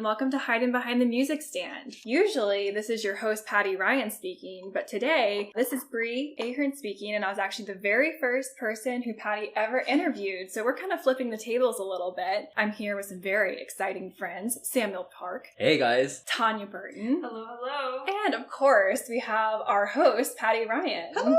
welcome to Haydn Behind the Music Stand. Usually, this is your host, Patty Ryan, speaking, but today, this is Bree Ahern speaking, and I was actually the very first person who Patty ever interviewed, so we're kind of flipping the tables a little bit. I'm here with some very exciting friends, Samuel Park. Hey, guys. Tonya Burton. Hello, hello. And, of course, we have our host, Patty Ryan. Hello.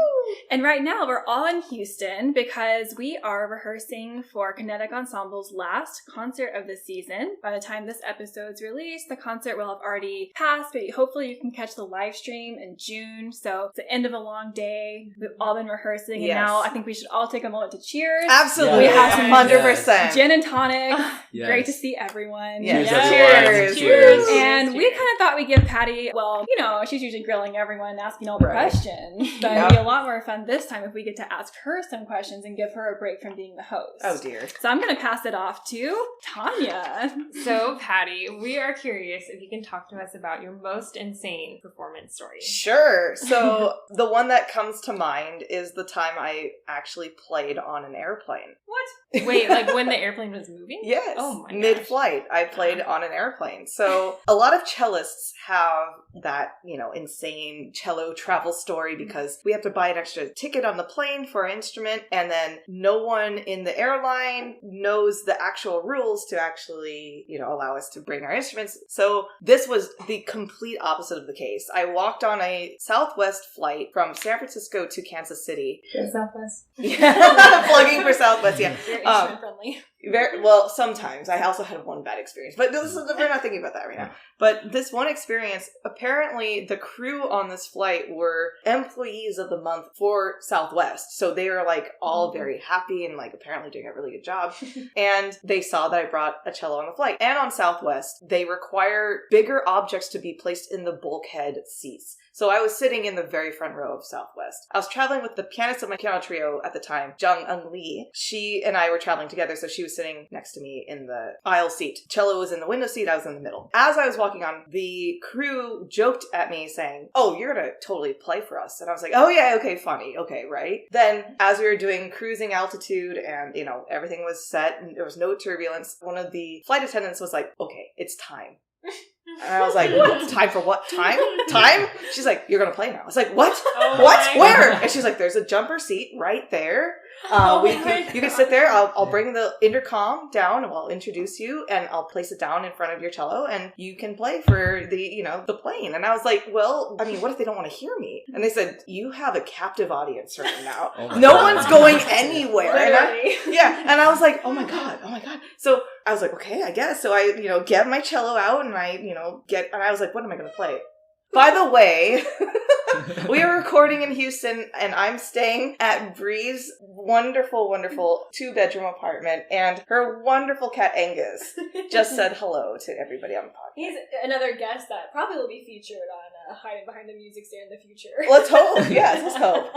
And right now, we're all in Houston because we are rehearsing for Kinetic Ensemble's last concert of the season. By the time this episode's released, the concert will have already passed, but hopefully you can catch the live stream in June. So it's the end of a long day. We've all been rehearsing, and now I think we should all take a moment to cheers. Absolutely. We have some 100%. gin and tonic. Yes. Great to see everyone. Yes. Cheers. Cheers. And we kind of thought we'd give Patty, well, you know, she's usually grilling everyone, asking all the questions. But it'd be a lot more fun this time if we get to ask her some questions and give her a break from being the host. Oh, dear. So I'm going to pass it off to Tonya. So, Patty, we are curious if you can talk to us about your most insane performance story. Sure. So the one that comes to mind is the time I actually played on an airplane. What? Wait, like when the airplane was moving? Yes. Oh my gosh. Mid-flight, I played on an airplane. So a lot of cellists have that, you know, insane cello travel story because we have to buy an extra ticket on the plane for our instrument, and then no one in the airline knows the actual rules to actually, you know, allow us to bring our instruments. So this was the complete opposite of the case. I walked on a Southwest flight from San Francisco to Kansas City. Southwest. Yeah, plugging for Southwest, yeah. Very instrument friendly. Very well, sometimes. I also had one bad experience, but we're not thinking about that right now. But this one experience, apparently the crew on this flight were employees of the month for Southwest. So they were like all very happy and like apparently doing a really good job. And they saw that I brought a cello on the flight. And on Southwest, they require bigger objects to be placed in the bulkhead seats. So I was sitting in the very front row of Southwest. I was traveling with the pianist of my piano trio at the time, Jung Eun Lee. She and I were traveling together, so she was sitting next to me in the aisle seat. Cello was in the window seat, I was in the middle. As I was walking on, the crew joked at me saying, "Oh, you're gonna totally play for us." And I was like, "Oh yeah, okay, funny, okay, right?" Then, as we were doing cruising altitude and, you know, everything was set and there was no turbulence, one of the flight attendants was like, "Okay, it's time." And I was like, "What? Time for what? Time? Time?" She's like, "You're going to play now." I was like, "What? What? Where?" And she's like, "There's a jumper seat right there. You can sit there. I'll bring the intercom down and I'll introduce you and I'll place it down in front of your cello and you can play for the, you know, the plane." And I was like, "Well, I mean, what if they don't want to hear me?" And they said, "You have a captive audience right now. No one's going anywhere." And I was like, oh my God. So I was like, okay, I guess. So I, you know, get my cello out and I, you know, and I was like, what am I going to play? By the way, we are recording in Houston and I'm staying at Bree's wonderful, wonderful 2-bedroom apartment, and her wonderful cat Angus just said hello to everybody on the podcast. He's another guest that probably will be featured on Hiding Behind the Music Stand in the future. Let's hope. Yes, let's hope.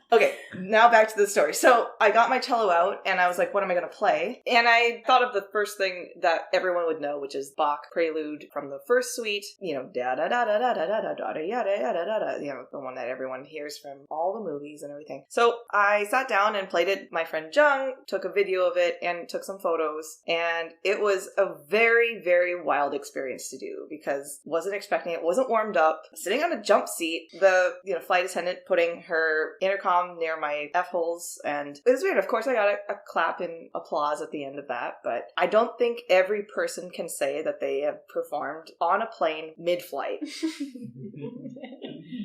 Okay, now back to the story. So I got my cello out and I was like, what am I going to play? And I thought of the first thing that everyone would know, which is Bach Prelude from the first suite, you know, da da da da da da da da da da da da da, you know, the one that everyone hears from all the movies and everything. So I sat down and played it. My friend Jung took a video of it and took some photos, and it was a very, very wild experience to do because wasn't expecting it, wasn't warmed up, sitting on a jump seat, the, you know, flight attendant putting her intercom near my F-holes, and it was weird. Of course, I got a clap and applause at the end of that, but I don't think every person can say that they have performed on a plane mid-flight.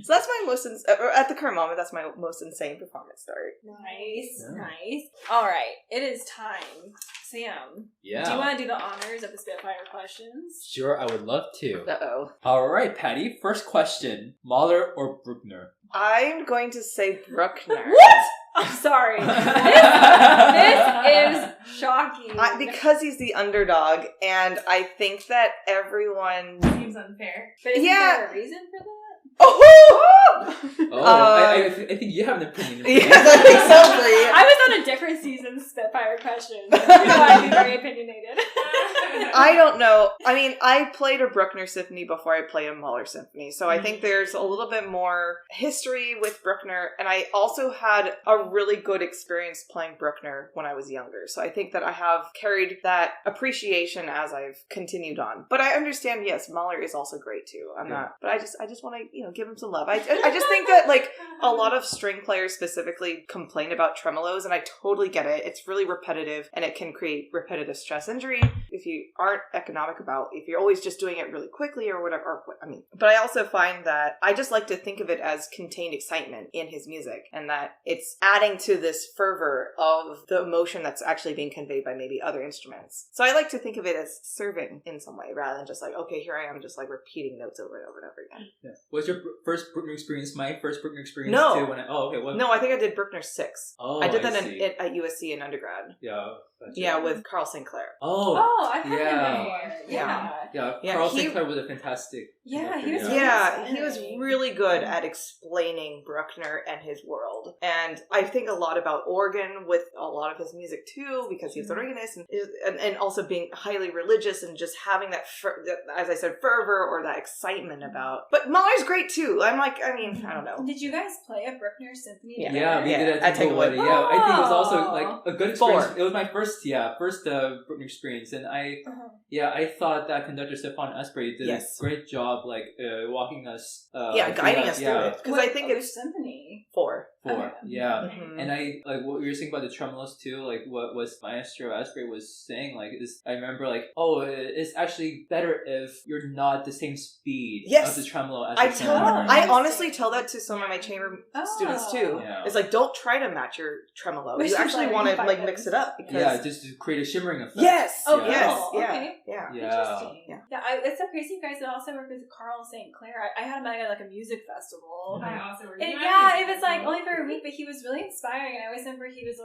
So that's my most, at the current moment, that's my most insane performance story. Nice. All right, it is time. Sam, Yeah. do you want to do the honors of the Spitfire Questions? Sure, I would love to. Uh-oh. All right, Patty. First question: Mahler or Bruckner? I'm going to say Bruckner. What? I'm sorry. This is shocking. Because he's the underdog, and I think that everyone... Seems unfair. But is there a reason for that? Oh! I think you have an opinion. Yes, I think so, Bree. I was on a different season's Spitfire Questions. You know, I'd be very opinionated. period. I don't know. I mean, I played a Bruckner symphony before I played a Mahler symphony, so I think there's a little bit more history with Bruckner, and I also had a really good experience playing Bruckner when I was younger, so I think that I have carried that appreciation as I've continued on. But I understand, yes, Mahler is also great too. But I just want to, give him some love. I just think that, like, a lot of string players specifically complain about tremolos, and I totally get it. It's really repetitive, and it can create repetitive stress injury if you aren't economic about, if you're always just doing it really quickly or whatever. But I also find that I just like to think of it as contained excitement in his music, and that it's adding to this fervor of the emotion that's actually being conveyed by maybe other instruments. So I like to think of it as serving in some way, rather than just like, okay, here I am just like repeating notes over and over and over again. Yeah. Was your first Bruckner experience my first Bruckner experience No. too? No, I think I did Bruckner 6. Oh, I did that see. at USC in undergrad. Yeah. Gotcha. Yeah, with Carl St. Clair. Oh, I've heard yeah. him before. Yeah. Yeah, Carl St. Clair was a fantastic. Yeah, conductor, he was. Yeah, he was really good at explaining Bruckner and his world. And I think a lot about organ with a lot of his music too, because he was an organist and also being highly religious and just having that, as I said, fervor or that excitement about. But Mahler's great too. I don't know. Did you guys play a Bruckner symphony? Yeah. together? Yeah, we did it I at take away. Timberwood. Yeah, I think it was also like a good experience. 4. It was my first Bruckner experience, and I thought that conductor Stefan Asprey did a great job, like walking us. Guiding us through it, because I think it's symphony 4. Yeah. Mm-hmm. And I like what you were saying about the tremolos too, like what was Maestro Asprey was saying, like this. I remember like, it's actually better if you're not the same speed of the tremolo as the tenor. I honestly tell that to some of my chamber students too. Yeah. It's like, don't try to match your tremolo. Which you is actually like want to like mix it up because just to create a shimmering effect. Yes. Oh, yes. cool. Yeah. Okay. Yeah. Interesting. Yeah. It's so crazy, you guys. That also worked with Carl St. Clair. I had him at like a music festival. I also worked. It was like only for a week, but he was really inspiring. And I always remember he was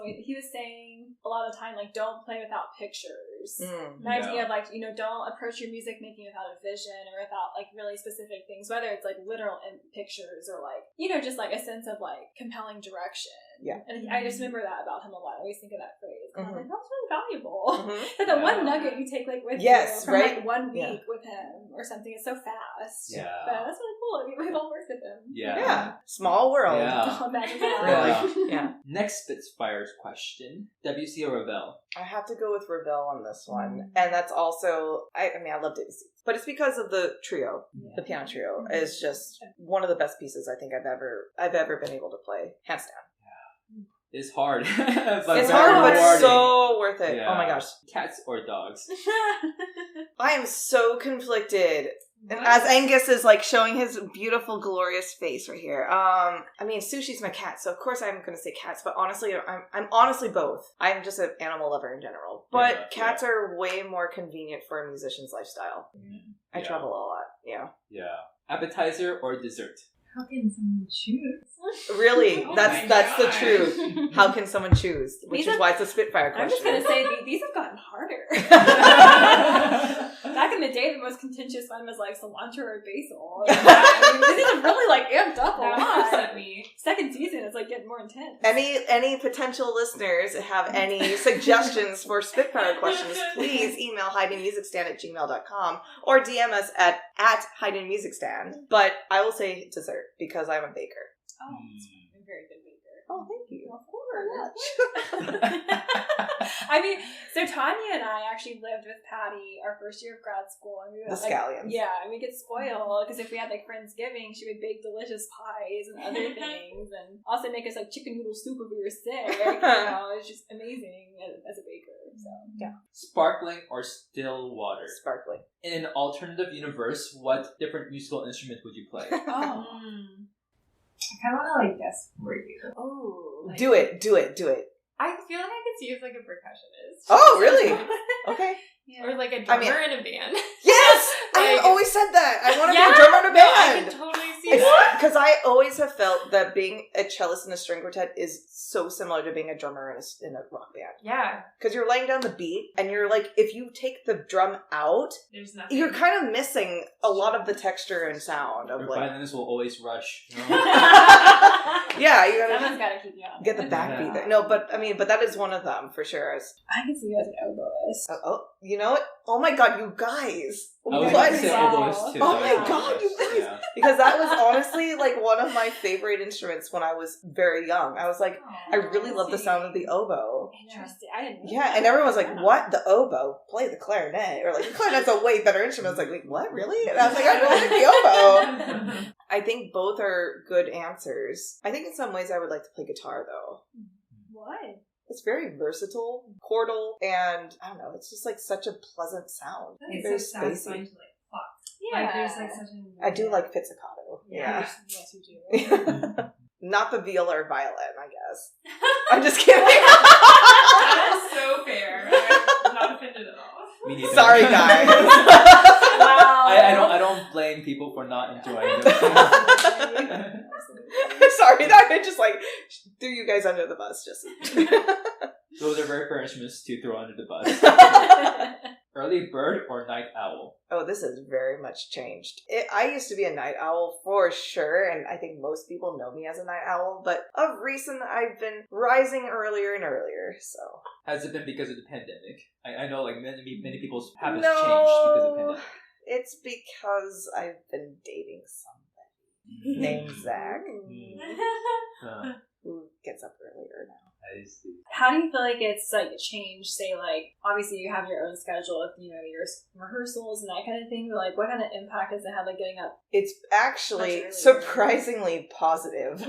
saying a lot of the time, like, don't play without pictures. The idea of like, don't approach your music making without a vision or without like really specific things, whether it's like literal pictures or like, just like a sense of like compelling direction. Yeah. And I just remember that about him a lot. I always think of that phrase. And I'm like, that was really valuable. Like that one nugget you take like with you from like 1 week with him or something. It's so fast. Yeah. But that's really cool. I mean, we've all worked with him. Yeah. Small world. Yeah. Imagine that. Yeah. Next Spitfire's question: Debussy or Ravel? I have to go with Ravel on this one, and that's also I love Debussy, but it's because of the trio. The piano trio is just one of the best pieces I think I've ever been able to play, hands down. It's hard. It's hard, but so worth it. Yeah. Oh my gosh. Cats or dogs? I am so conflicted. And as Angus is like showing his beautiful, glorious face right here. Sushi's my cat, so of course I'm going to say cats. But honestly, I'm honestly both. I'm just an animal lover in general. But cats are way more convenient for a musician's lifestyle. I travel a lot. Yeah. Yeah. Appetizer or dessert? How can someone choose? Really, that's the truth. How can someone choose? Which is why it's a Spitfire question. I'm just gonna say these have gotten harder. Back in the day, the most contentious one was like cilantro or basil. These have really like amped up a lot. Second season, it's like getting more intense. Any potential listeners have any suggestions for Spitfire questions? Please email haydnmusicstand@gmail.com or DM us at Haydnmusicstand. But I will say dessert because I'm a baker. Oh, it's a very good baker. Oh, thank you. Of course. So Tonya and I actually lived with Patty our first year of grad school. And we would, the scallions. Yeah, and we get spoiled because if we had like Friendsgiving, she would bake delicious pies and other things, and also make us like chicken noodle soup if we were sick. It's just amazing as a baker. So yeah. Sparkling or still water? Sparkling. In an alternative universe, what different musical instrument would you play? Oh. I kind of want to guess for you. Oh. Do it. I feel like I could see you as like a percussionist. Oh, really? Okay. Yeah. Or like a drummer in a band. Yes! I always said that. I want to be a drummer in a band. I can totally see that. Because I always have felt that being a cellist in a string quartet is so similar to being a drummer in a rock band. Yeah. Because you're laying down the beat, and you're like, if you take the drum out, there's nothing. You're kind of missing a lot of the texture and sound of Your like. violinists will always rush. Yeah, you gotta. Someone's gotta keep you on. Get the backbeat there. No, but that is one of them for sure. I can see you as an oboist. violist. You know what? Oh my god, you guys! I was What? going to say oboist too. Oh my Yeah. god, you guys! Yeah. Because that was honestly like one of my favorite instruments when I was very young. I was like, I really love the sound of the oboe. Interesting. I didn't know. Yeah, and everyone was like, what? The oboe? Play the clarinet. Or like, the clarinet's a way better instrument. I was like, wait, what? Really? And I was like, I really like the oboe. I think both are good answers. I think in some ways I would like to play guitar though. Why? It's very versatile, chordal, and I don't know, it's just like such a pleasant sound. I think Very it's so satisfying spacey. to like fuck. Yeah. Like there's like such a I do like pizzicato. Yeah. Yes, you do. Not the viola or violin, I guess. I'm just kidding. That is so fair. I'm not offended at all. Me neither. Sorry, guys. Wow. I don't blame people for not enjoying it. Sorry, that I just like threw you guys under the bus. Just Those are very fair instruments to throw under the bus. Early bird or night owl? Oh, this has very much changed. I used to be a night owl for sure, and I think most people know me as a night owl, but of recent I've been rising earlier and earlier, so. Has it been because of the pandemic? I know like many people's habits No, changed because of the pandemic. it's because I've been dating somebody named Zach, who gets up earlier now. I see. How do you feel like it's like changed? Say like obviously you have your own schedule with your rehearsals and that kind of thing. But like, what kind of impact does it have like getting up? It's actually Much earlier. surprisingly positive.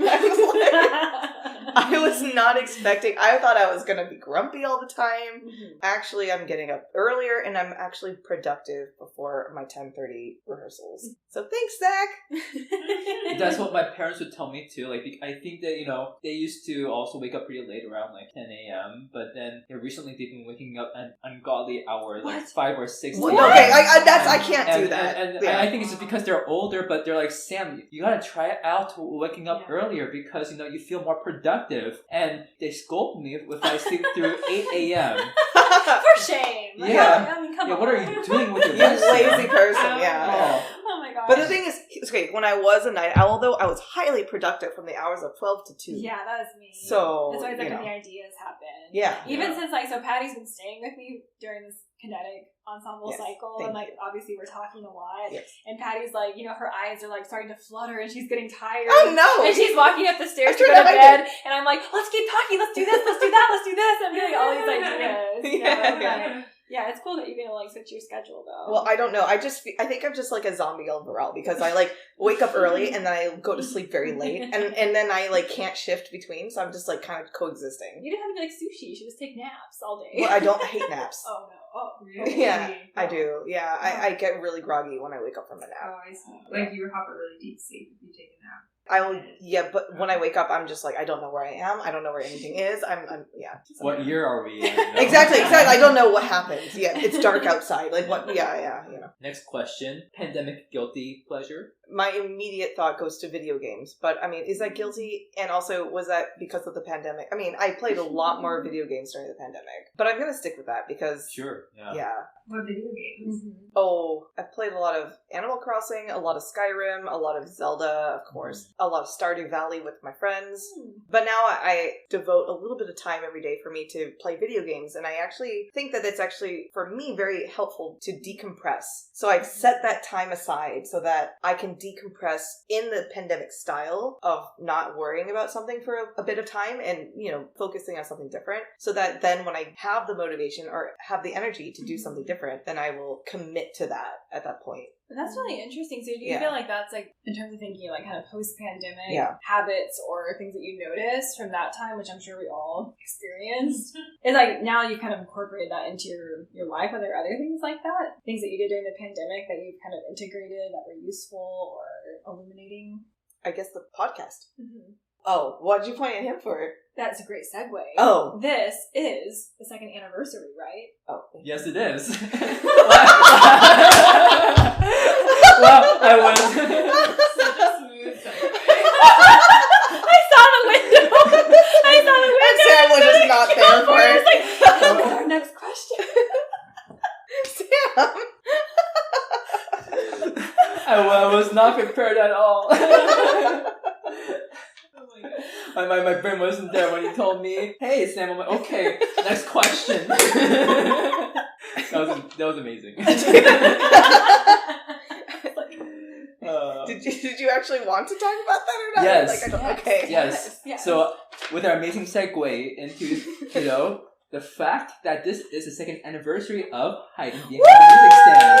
I was not expecting. I thought I was going to be grumpy all the time. Mhm. Actually, I'm getting up earlier and I'm actually productive before my 10:30 rehearsals. So thanks, Zach. That's what my parents would tell me too. Like, I think that, they used to also wake up pretty late around like 10 a.m. But then recently they've been waking up at ungodly hours, like 5 or 6. What? a.m. Okay, I can't do that. And Yeah. I think it's just because they're older, but they're like, Sam, you gotta try it out to waking up earlier because, you feel more productive. And they scold me if I sleep through 8 a.m. For shame. Like, Yeah. I mean, come Yeah, on. what are you doing with your You life, Sam? lazy person, yeah. Oh. Oh my gosh. But the thing is, okay, when I was a night owl, though, I was highly productive from the hours of 12 to 2. Yeah, that is me. So, that's why you like know. the ideas happen. Yeah. Even since like Patty's been staying with me during this kinetic ensemble Yes, cycle, thank and like you. obviously we're talking a lot. Yes. And Patty's like, her eyes are like starting to flutter, and she's getting tired. Oh, no! And she's walking up the stairs I to go turned to on my bed, light. and I'm like, let's keep talking, let's do this, let's do that, let's do this. I'm getting all these ideas. Yeah. Yeah, it's cool that you're gonna like switch your schedule though. Well, I don't know. I think I'm just like a zombie overall because I like wake up early and then I go to sleep very late and then I like can't shift between, so I'm just like kind of coexisting. You didn't have to be like sushi. You should just take naps all day. Well, I hate naps. Oh no. Oh. Really? Yeah, I do. Yeah, I get really groggy when I wake up from a nap. Oh, I see. Like you would have a really deep sleep if you take a nap. But when I wake up, I'm just like, I don't know where I am. I don't know where anything is. Yeah. What year are we in? Exactly. I don't know what happened. Yeah, it's dark outside. Like what? Yeah. Next question. Pandemic guilty pleasure? My immediate thought goes to video games, but I mean, is that guilty? And also, was that because of the pandemic? I mean, I played a lot more video games during the pandemic, but I'm gonna stick with that because Sure. Yeah. yeah. What video games? Oh, I played a lot of Animal Crossing, a lot of Skyrim, a lot of Zelda, of course, a lot of Stardew Valley with my friends. But now I devote a little bit of time every day for me to play video games, and I actually think that it's actually, for me, very helpful to decompress. So I've set that time aside so that I can decompress in the pandemic style of not worrying about something for a bit of time and, focusing on something different, so that then when I have the motivation or have the energy to do something different, then I will commit to that at that point. That's really interesting. So do you feel like that's like, in terms of thinking like kind of post-pandemic habits or things that you noticed from that time, which I'm sure we all experienced, is like now you kind of incorporated that into your life? Are there other things like that? Things that you did during the pandemic that you've kind of integrated that were useful or illuminating? I guess the podcast. Mm-hmm. Oh, what did you point at him for? That's a great segue. Oh. This is the 2nd anniversary, right? Oh. Yes, it is. Well, I was... Such a smooth segue. I saw the window. And Sam was just not there for I it. was like, our next question. Sam! I was not prepared at all. Oh my god. My brain wasn't there when he told me, hey, Sam. I'm like, okay, next question. That was amazing. Did you actually want to talk about that or not? Yes. Okay. Yes. Yes. So with our amazing segue into the fact that this is the second anniversary of Haydn being on the music stand.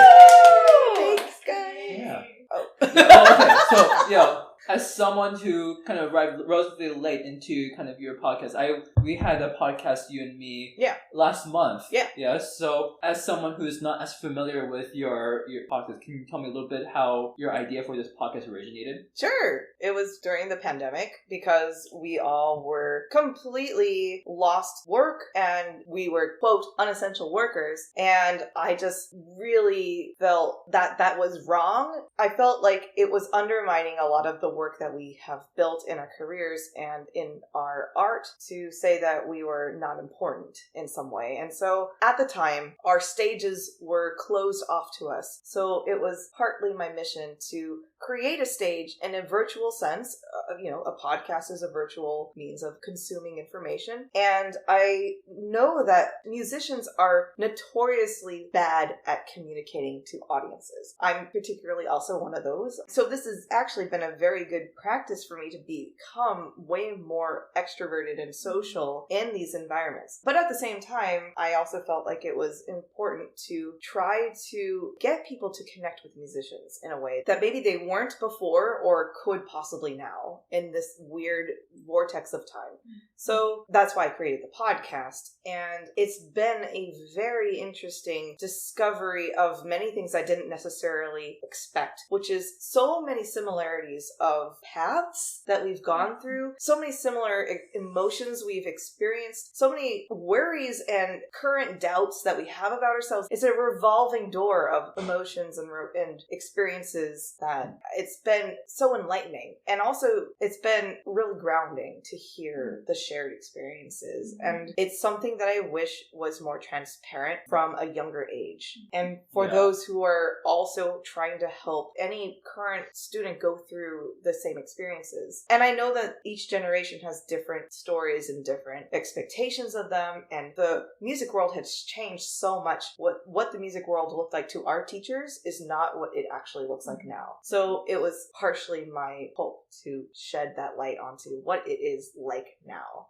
Thanks, guys. Yeah. Oh. Okay. So as someone who kind of arrived relatively late into kind of your podcast, we had a podcast, you and me, last month. Yeah. Yeah. So as someone who's not as familiar with your podcast, can you tell me a little bit how your idea for this podcast originated? Sure. It was during the pandemic because we all were completely lost work and we were, quote, unessential workers. And I just really felt that was wrong. I felt like it was undermining a lot of the work that we have built in our careers and in our art to say that we were not important in some way. And so at the time, our stages were closed off to us. So it was partly my mission to create a stage in a virtual sense. A podcast is a virtual means of consuming information. And I know that musicians are notoriously bad at communicating to audiences. I'm particularly also one of those. So this has actually been a very good practice for me to become way more extroverted and social in these environments. But at the same time, I also felt like it was important to try to get people to connect with musicians in a way that maybe they weren't before or could possibly now in this weird vortex of time. So that's why I created the podcast. And it's been a very interesting discovery of many things I didn't necessarily expect, which is so many similarities of paths that we've gone through, so many similar emotions we've experienced, so many worries and current doubts that we have about ourselves. It's a revolving door of emotions and experiences that it's been so enlightening. And also it's been really grounding to hear the shared experiences. And it's something that I wish was more transparent from a younger age. And for those who are also trying to help any current student go through the same experiences. And I know that each generation has different stories and different expectations of them. And the music world has changed so much. What the music world looked like to our teachers is not what it actually looks like now. So it was partially my hope to shed that light onto what it is like now.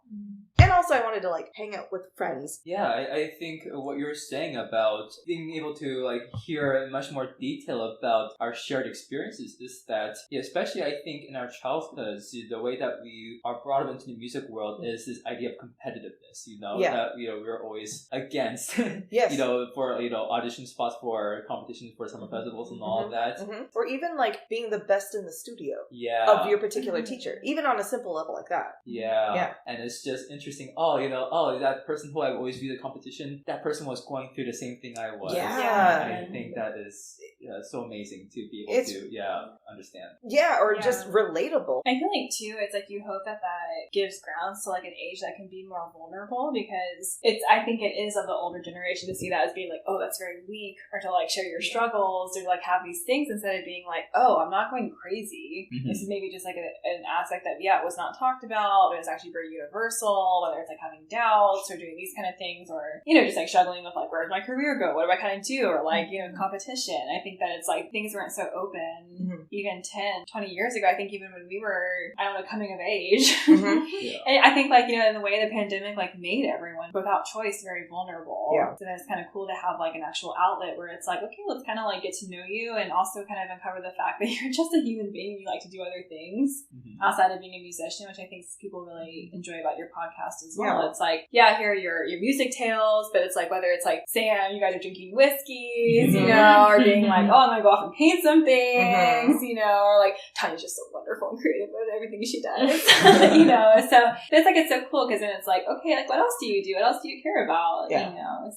And also I wanted to hang out with friends. Yeah, I think what you're saying about being able to hear in much more detail about our shared experiences is that, especially I think in our childhood, the way that we are brought up into the music world is this idea of competitiveness, that, we're always against, yes. for, audition spots for competitions for summer festivals and all of that. Mm-hmm. Or even being the best in the studio of your particular teacher, even on a simple level like that. Yeah. And it's just interesting. That person who I always viewed the competition, that person was going through the same thing I was. Yeah. I think that is so amazing to be able to understand. Yeah, or just relatable. I feel like too, it's you hope that gives grounds to an age that can be more vulnerable, because I think it is of the older generation to see that as being that's very weak, or to share your struggles, or have these things, instead of being I'm not going crazy. Mm-hmm. This is maybe just an aspect that was not talked about, but it's actually very universal, whether it's having doubts or doing these kind of things, or just struggling with where's my career go, what do I kind of do, or competition. I think that it's things weren't so open even 10, 20 years ago. I think even when we were, coming of age. And I think in the way the pandemic made everyone without choice very vulnerable. So then it's kind of cool to have an actual outlet where it's okay, let's kind of get to know you, and also kind of uncover the fact that you're just a human being and you like to do other things outside of being a musician, which I think people really enjoy about your podcast as well. It's hear your music tales, but it's whether it's Sam, you guys are drinking whiskeys, or being I'm gonna go off and paint some things, or Tonya's just so wonderful and creative with everything she does, so it's so cool, because then it's okay, what else do you do? What else do you care about?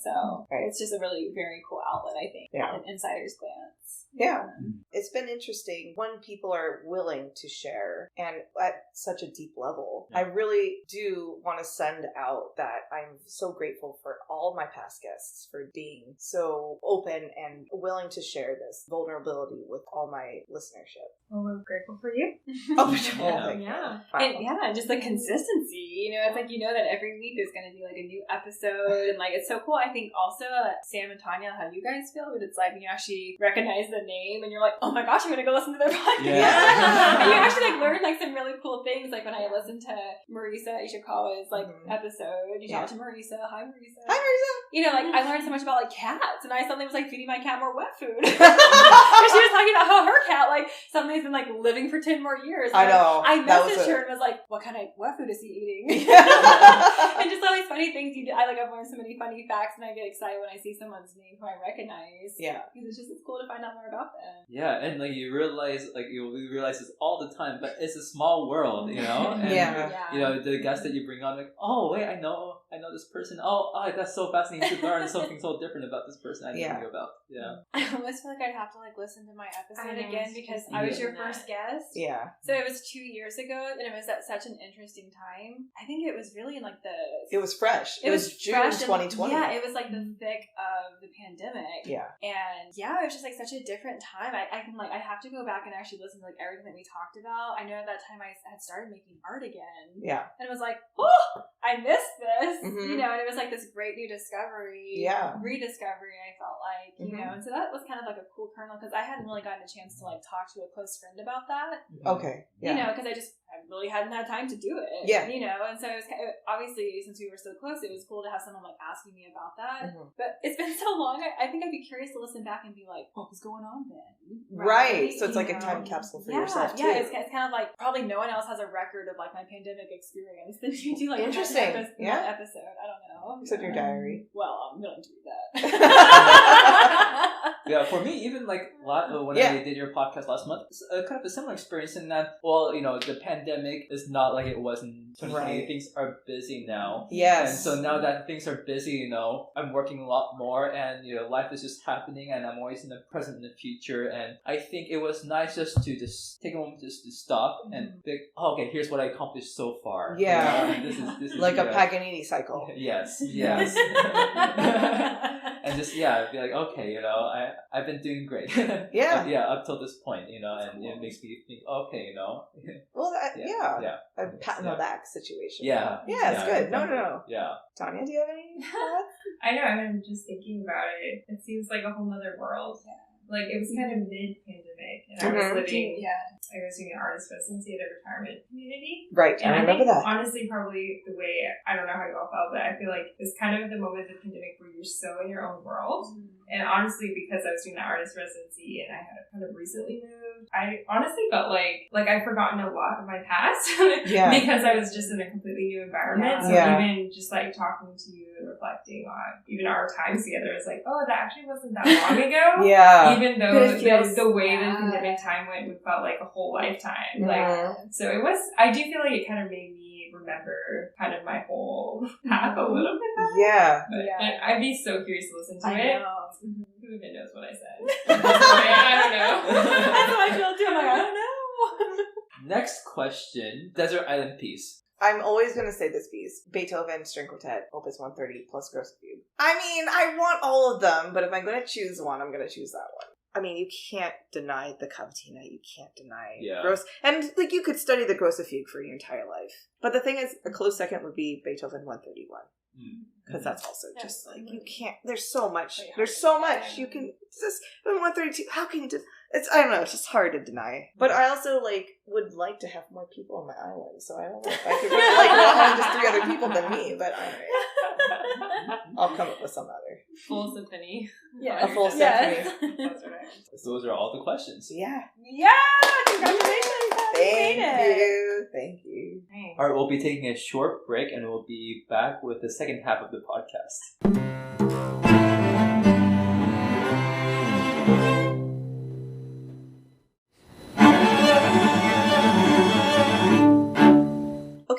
So it's just a really very cool outlet, I think, an insider's glance. Yeah. It's been interesting when people are willing to share, and at such a deep level. I really do want to send out that I'm so grateful for all my past guests for being so open and willing to share this vulnerability with all my listeners. listenership. Well, we're grateful for you. Oh, Yeah. And just the consistency, it's like, that every week there's going to be like a new episode, and like, it's so cool. I think also Sam and Tonya, how you guys feel, but it's like, when you actually recognize the name and you're like, oh my gosh, I'm going to go listen to their podcast. Yeah. And you actually like learn like some really cool things. Like when I listened to Marisa Ishikawa's like episode, you talked to Marisa. Hi, Marisa. Hi, Marisa. Like I learned so much about like cats, and I suddenly was like feeding my cat more wet food. Because she was talking about how her cat like suddenly has been like living for 10 more years. I know. I messaged her and was like, what kind of wet food is he eating? And just all these funny things you do. I've learned so many funny facts, and I get excited when I see someone's name who I recognize. Yeah. Because it's cool to find out more about them. Yeah, and like you realize this all the time, but it's a small world, And, the guests that you bring on, like, oh wait, I know this person. Oh, that's so fascinating to learn something so different about this person I didn't know about. Yeah. I almost feel like I'd have to like listen to my episode again because I was your first guest. Yeah. So it was 2 years ago, and it was at such an interesting time. I think it was really in like It was fresh. It was June 2020. Yeah, it was like the thick of the pandemic. Yeah. And yeah, it was just like such a different time. I have to go back and actually listen to like everything that we talked about. I know at that time I had started making art again. Yeah. And it was like, oh, I missed this. Mm-hmm. And it was like this great new discovery. Yeah. Rediscovery, I felt like, and so that was kind of like a cool kernel because I hadn't really gotten a chance to like talk to a close friend about that. Okay. Yeah. Because I really hadn't had time to do it. Yeah. And so it was obviously, since we were so close, it was cool to have someone like asking me about that. Mm-hmm. But it's been so long, I think I'd be curious to listen back and be like, what was going on then? Right. So it's like a time capsule for yourself too. Yeah, it's kind of like probably no one else has a record of like my pandemic experience than you do. Like interesting. That episode. I don't know. Except your diary. Well, I'm willing to read that. Yeah, for me, even like when I did your podcast last month, it's kind of a similar experience in that, the pandemic is not like it was in 2020. Right. Things are busy now. Yes. And so now that things are busy, I'm working a lot more, and life is just happening, and I'm always in the present and the future. And I think it was nice just to take a moment just to stop and think, okay, here's what I accomplished so far. Yeah. This is like a Paganini cycle. Yes. And just be like, okay, I've been doing great. Yeah. Up till this point, and it makes me think, okay, Well, a pat on the back situation. Yeah. Yeah, it's good. No. Yeah. Tonya, do you have any thoughts? I know, I'm just thinking about it. It seems like a whole other world. Yeah. Like, it was kind of mid-pandemic, and I was doing an artist residency at a retirement community. Right, and I remember that. Honestly, probably the way, I don't know how you all felt, but I feel like it's kind of the moment of the pandemic where you're so in your own world. And honestly, because I was doing the artist residency and I had kind of recently moved, I honestly felt like I'd forgotten a lot of my past because I was just in a completely new environment. So even just like talking to you and reflecting on even our times together, it's like, oh, that actually wasn't that long ago. Even though the way the pandemic time went, it felt like a whole lifetime. So it was, I do feel like it kind of made me remember kind of my whole path a little bit better. Yeah. But I'd be so curious to listen to it. Who even knows what I said? I don't know. That's how I feel too. I'm like, I don't know. Next question. Desert Island Piece. I'm always going to say this piece. Beethoven String Quartet, Opus 130 plus Grosse Fugue. I mean, I want all of them, but if I'm going to choose one, I'm going to choose that one. I mean, you can't deny the Cavatina. You can't deny Grosse. And, you could study the Grosse Fugue for your entire life. But the thing is, a close second would be Beethoven 131. Because that's also just, you can't, there's so much. There's so much. You can, just, 132, how can you just, I don't know, it's just hard to deny. But I also, would like to have more people on my island, so I don't know if I could really, want just 3 other people than me, but alright. I'll come up with some other. Full symphony. Yeah. A full symphony. That's right. Those are all the questions. Yeah. Congratulations. Thank you. Thanks. Alright, we'll be taking a short break and we'll be back with the second half of the podcast.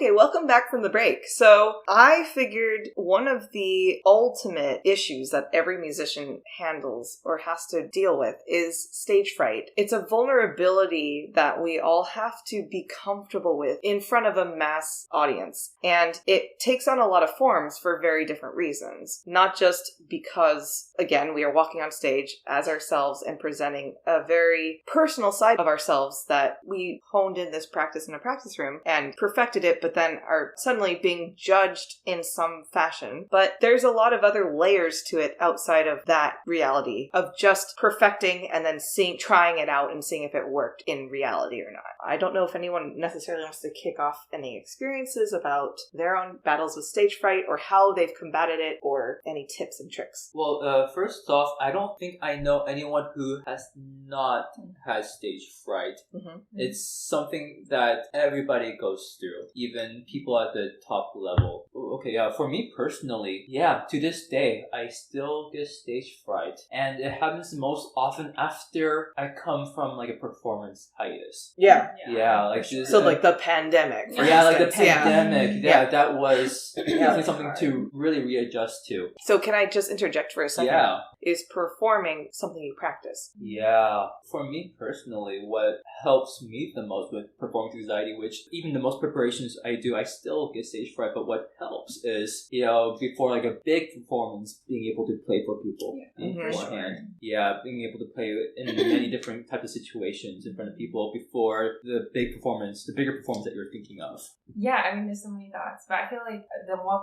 Okay, welcome back from the break. So I figured one of the ultimate issues that every musician handles or has to deal with is stage fright. It's a vulnerability that we all have to be comfortable with in front of a mass audience. And it takes on a lot of forms for very different reasons. Not just because, again, we are walking on stage as ourselves and presenting a very personal side of ourselves that we honed in this practice in a practice room and perfected it, but then are suddenly being judged in some fashion. But there's a lot of other layers to it outside of that reality of just perfecting and then trying it out and seeing if it worked in reality or not. I don't know if anyone necessarily wants to kick off any experiences about their own battles with stage fright or how they've combated it or any tips and tricks. Well, first off, I don't think I know anyone who has not had stage fright. Mm-hmm. It's something that everybody goes through, even people at the top level. Okay, for me personally, to this day, I still get stage fright. And it happens most often after I come from like a performance hiatus. Yeah. Like this, So like the pandemic, for like the instance. pandemic. Yeah. That was definitely something to really readjust to. So can I just interject for a second? Yeah. Is performing something you practice? Yeah. For me personally, what helps me the most with performance anxiety, which even the most preparations I do, I still get stage fright, but what helps is, before like a big performance, being able to play for people beforehand. Yeah, being able to play in many different types of situations in front of people before the bigger performance that you're thinking of. Yeah, I mean, there's so many thoughts, but I feel like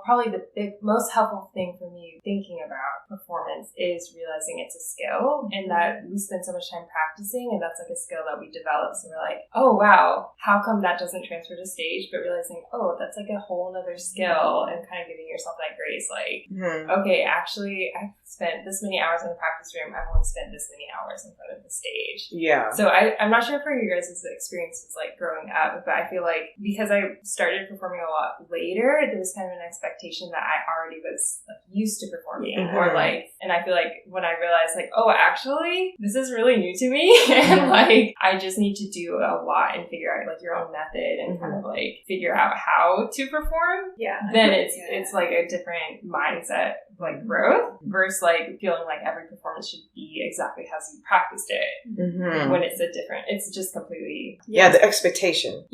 probably the most helpful thing for me thinking about performance is realizing it's a skill and that we spend so much time practicing, and that's like a skill that we develop. So we're like, oh wow, how come that doesn't transfer to stage? But realizing, oh, that's like a whole other skill, and kind of giving yourself that grace, like, okay, actually, I've spent this many hours in the practice room. I've only spent this many hours in front of the stage. Yeah. So I'm not sure for you guys' experiences like growing up, but I feel like because I started performing a lot later, there was kind of an expectation that I already was like used to performing, or like, and I feel like when I realized like, oh, actually, this is really new to me, and like I just need to do a lot and figure out like your own method and kind of like figure out how to perform. Yeah. Then it's like a different mindset, like growth, versus like feeling like every performance should be exactly how you practiced it. When it's just completely the expectation.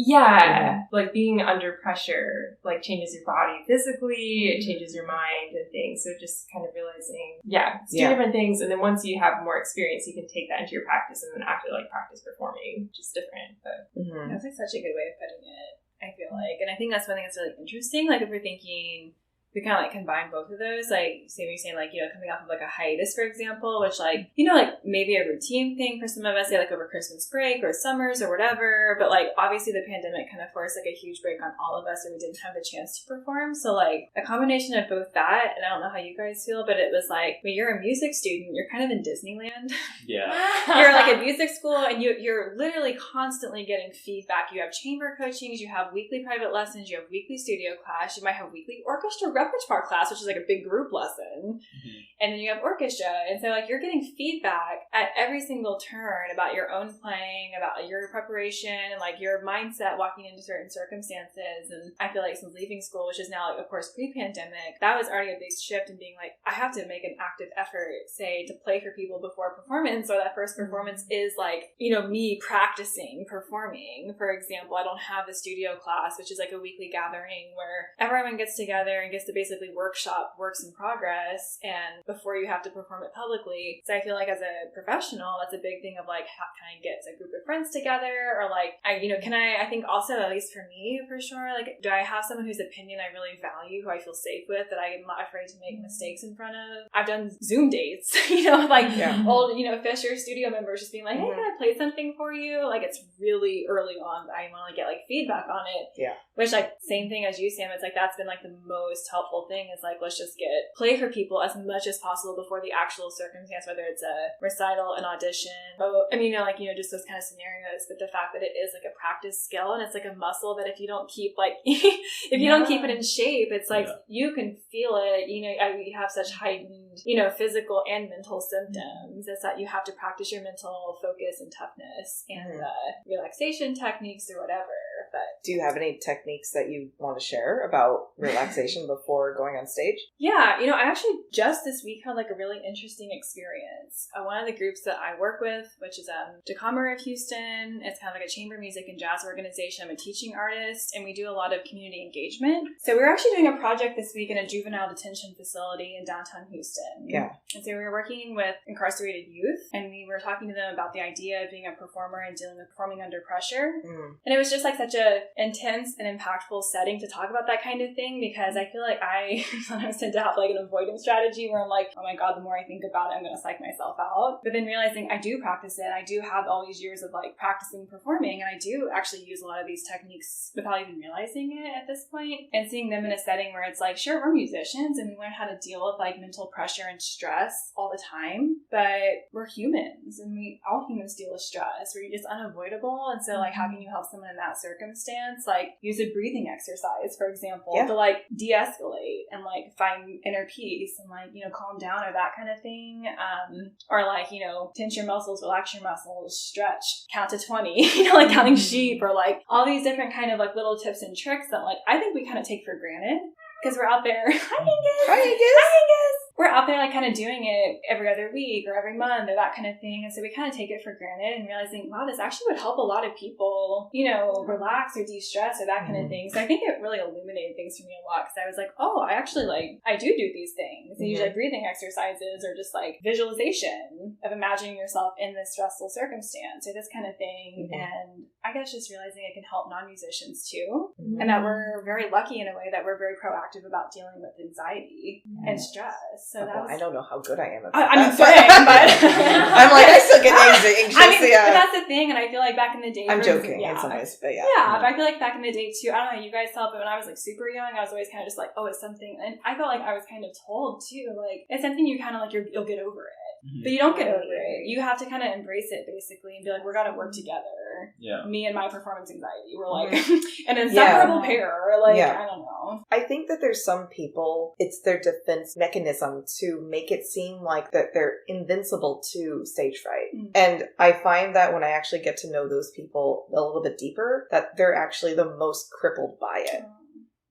Like being under pressure like changes your body physically, it changes your mind and things. So just kind of realizing it's two different things, and then once you have more experience you can take that into your practice and then actually like practice performing, which is different. But that's like such a good way of putting it, I feel like. And I think that's one thing that's really interesting, like if we're thinking we kind of like combine both of those, like say you're saying like, coming off of like a hiatus, for example, which like, like maybe a routine thing for some of us, say like over Christmas break or summers or whatever, but like obviously the pandemic kind of forced like a huge break on all of us and we didn't have the chance to perform. So like a combination of both that, and I don't know how you guys feel, but it was like when you're a music student, you're kind of in Disneyland. Yeah. You're like at music school and you're literally constantly getting feedback. You have chamber coachings, you have weekly private lessons, you have weekly studio class, you might have weekly orchestra repertoire class, which is like a big group lesson, and then you have orchestra, and so like you're getting feedback at every single turn about your own playing, about your preparation, and like your mindset walking into certain circumstances. And I feel like since leaving school, which is now like of course pre-pandemic, that was already a big shift in being like, I have to make an active effort, say, to play for people before performance, or that first performance is like, me practicing performing. For example, I don't have the studio class, which is like a weekly gathering where everyone gets together and gets to basically workshop works in progress and before you have to perform it publicly. So I feel like as a professional, that's a big thing of like, how can I get a group of friends together, or like I think also, at least for me for sure, like do I have someone whose opinion I really value, who I feel safe with, that I'm not afraid to make mistakes in front of. I've done Zoom dates, old Fisher studio members just being like, hey, can I play something for you? Like it's really early on that I want to get like feedback on it, which like same thing as you, Sam, it's like that's been like the most helpful thing, is like, let's just play for people as much as possible before the actual circumstance, whether it's a recital, an audition, just those kind of scenarios. But the fact that it is like a practice skill and it's like a muscle that if you don't keep don't keep it in shape, it's like you can feel it. You have such heightened, physical and mental symptoms. It's that you have to practice your mental focus and toughness and relaxation techniques or whatever. But do you have any techniques that you want to share about relaxation before going on stage? Yeah, I actually just this week had like a really interesting experience. One of the groups that I work with, which is DeCommer of Houston, it's kind of like a chamber music and jazz organization. I'm a teaching artist, and we do a lot of community engagement. So we were actually doing a project this week in a juvenile detention facility in downtown Houston. Yeah. And so we were working with incarcerated youth, and we were talking to them about the idea of being a performer and dealing with performing under pressure. And it was just like such a intense and impactful setting to talk about that kind of thing, because I feel like I sometimes tend to have like an avoidance strategy where I'm like, oh my God, the more I think about it, I'm going to psych myself out. But then realizing I do practice it. I do have all these years of like practicing performing, and I do actually use a lot of these techniques without even realizing it at this point. And seeing them in a setting where it's like, sure, we're musicians and we learn how to deal with like mental pressure and stress all the time, but we're humans, and all humans deal with stress. It's unavoidable. And so like, how can you help someone in that circumstance? Like, use a breathing exercise, for example, to like de-escalate and like find inner peace and like, calm down, or that kind of thing. Or like, tense your muscles, relax your muscles, stretch, count to 20, like counting sheep, or like all these different kind of like little tips and tricks that like I think we kind of take for granted, because we're out there. Hi, Angus. We're out there like kind of doing it every other week or every month or that kind of thing. And so we kind of take it for granted, and realizing, wow, this actually would help a lot of people, relax or de-stress or that kind of thing. So I think it really illuminated things for me a lot, because I was like, oh, I actually I do these things. And usually breathing exercises or just like visualization of imagining yourself in this stressful circumstance or this kind of thing. And I guess just realizing it can help non-musicians too. And that we're very lucky in a way that we're very proactive about dealing with anxiety and stress. So I don't know how good I am at that. I'm saying, but I'm like, I still get anxious. But that's the thing, and I feel like back in the day, I'm joking in some ways, but but I feel like back in the day too, I don't know, you guys saw it, but when I was like super young, I was always kind of just like, oh, it's something, and I felt like I was kind of told too, like, it's something you kind of like, you'll get over it. But you don't get over it. You have to kind of embrace it, basically, and be like, we're going to work together. Yeah. Me and my performance anxiety. We're like an inseparable pair. Like, I don't know. I think that there's some people, it's their defense mechanism to make it seem like that they're invincible to stage fright. And I find that when I actually get to know those people a little bit deeper, that they're actually the most crippled by it.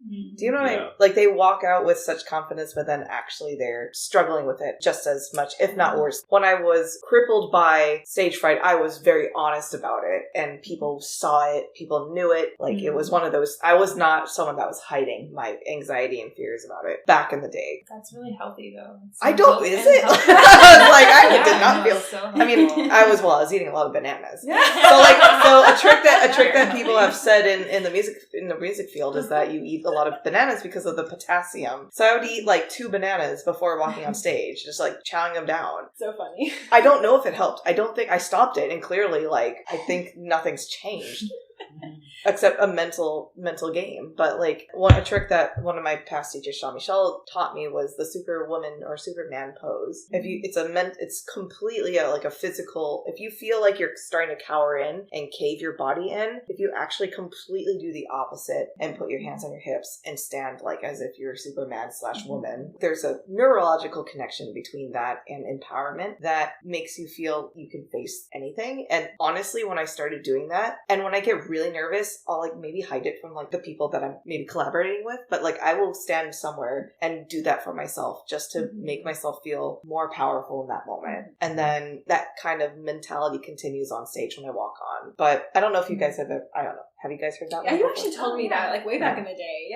Do you know what I mean? Like, they walk out with such confidence, but then actually they're struggling with it just as much, if not worse. When I was crippled by stage fright, I was very honest about it, and people saw it, people knew it. Like, it was one of those, I was not someone that was hiding my anxiety and fears about it back in the day. That's really healthy, though. I don't, is it? I did not feel, so I mean, I was eating a lot of bananas. So a trick that people have said in the music field is that you eat a lot of bananas because of the potassium. So I would eat like 2 bananas before walking on stage, just like chowing them down. So funny. I don't know if it helped. I don't think I stopped it, and clearly, like, I think nothing's changed. Except a mental game. But like, a trick that one of my past teachers, Jean-Michel, taught me was the Superwoman or Superman pose. It's completely a physical. If you feel like you're starting to cower in and cave your body in, if you actually completely do the opposite and put your hands on your hips and stand like as if you're Superman/woman, there's a neurological connection between that and empowerment that makes you feel you can face anything. And honestly, when I started doing that, and when I get really nervous, I'll like maybe hide it from like the people that I'm maybe collaborating with, but like I will stand somewhere and do that for myself just to make myself feel more powerful in that moment. And then that kind of mentality continues on stage when I walk on. But I don't know if you guys have have you guys heard that one? Yeah, you actually told me that like way back in the day.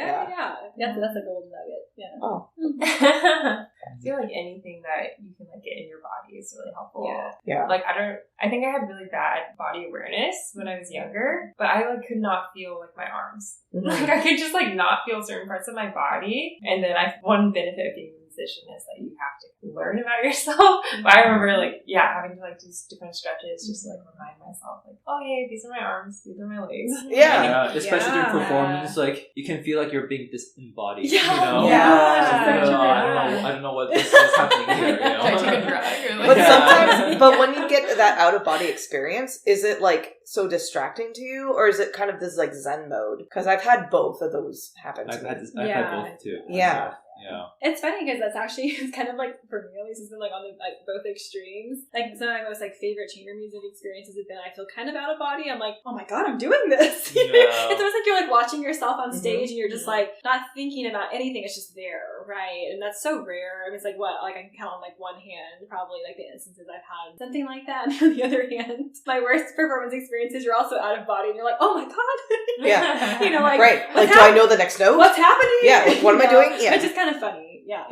That's a golden nugget. Yeah. Oh. I feel like anything that you can like get in your body is really helpful. Yeah. Like I think I had really bad body awareness when I was younger, but I like could not feel like my arms. Like I could just like not feel certain parts of my body. And then one benefit of being a musician is that you have to learn about yourself. But I remember having to like do different stretches just to like remind myself like, oh hey, these are my arms, these are my legs. Yeah. Especially during performance, like you can feel like you're being disembodied. Yeah. You know? I don't know what is happening here. I took a drug. But sometimes, but when you get that out of body experience, is it like so distracting to you, or is it kind of this like Zen mode? Because I've had both of those happen to me. I've had both too. Yeah. Yeah. It's funny because that's actually, it's kind of like, for me at least, it's been like on the like both extremes. Like some of my most like favorite chamber music experiences have been, I feel kind of out of body. I'm like, oh my god, I'm doing this. Yeah. It's almost like you're like watching yourself on stage and you're just like not thinking about anything. It's just there, right? And that's so rare. I mean, it's like what, like I can count on like one hand probably like the instances I've had something like that. And on the other hand, my worst performance experiences, you're also out of body and you're like, oh my god. Yeah. You know, like right. Like, do I know the next note? What's happening? Yeah. Like, what am I doing? Yeah. It's just kind of funny. Yeah.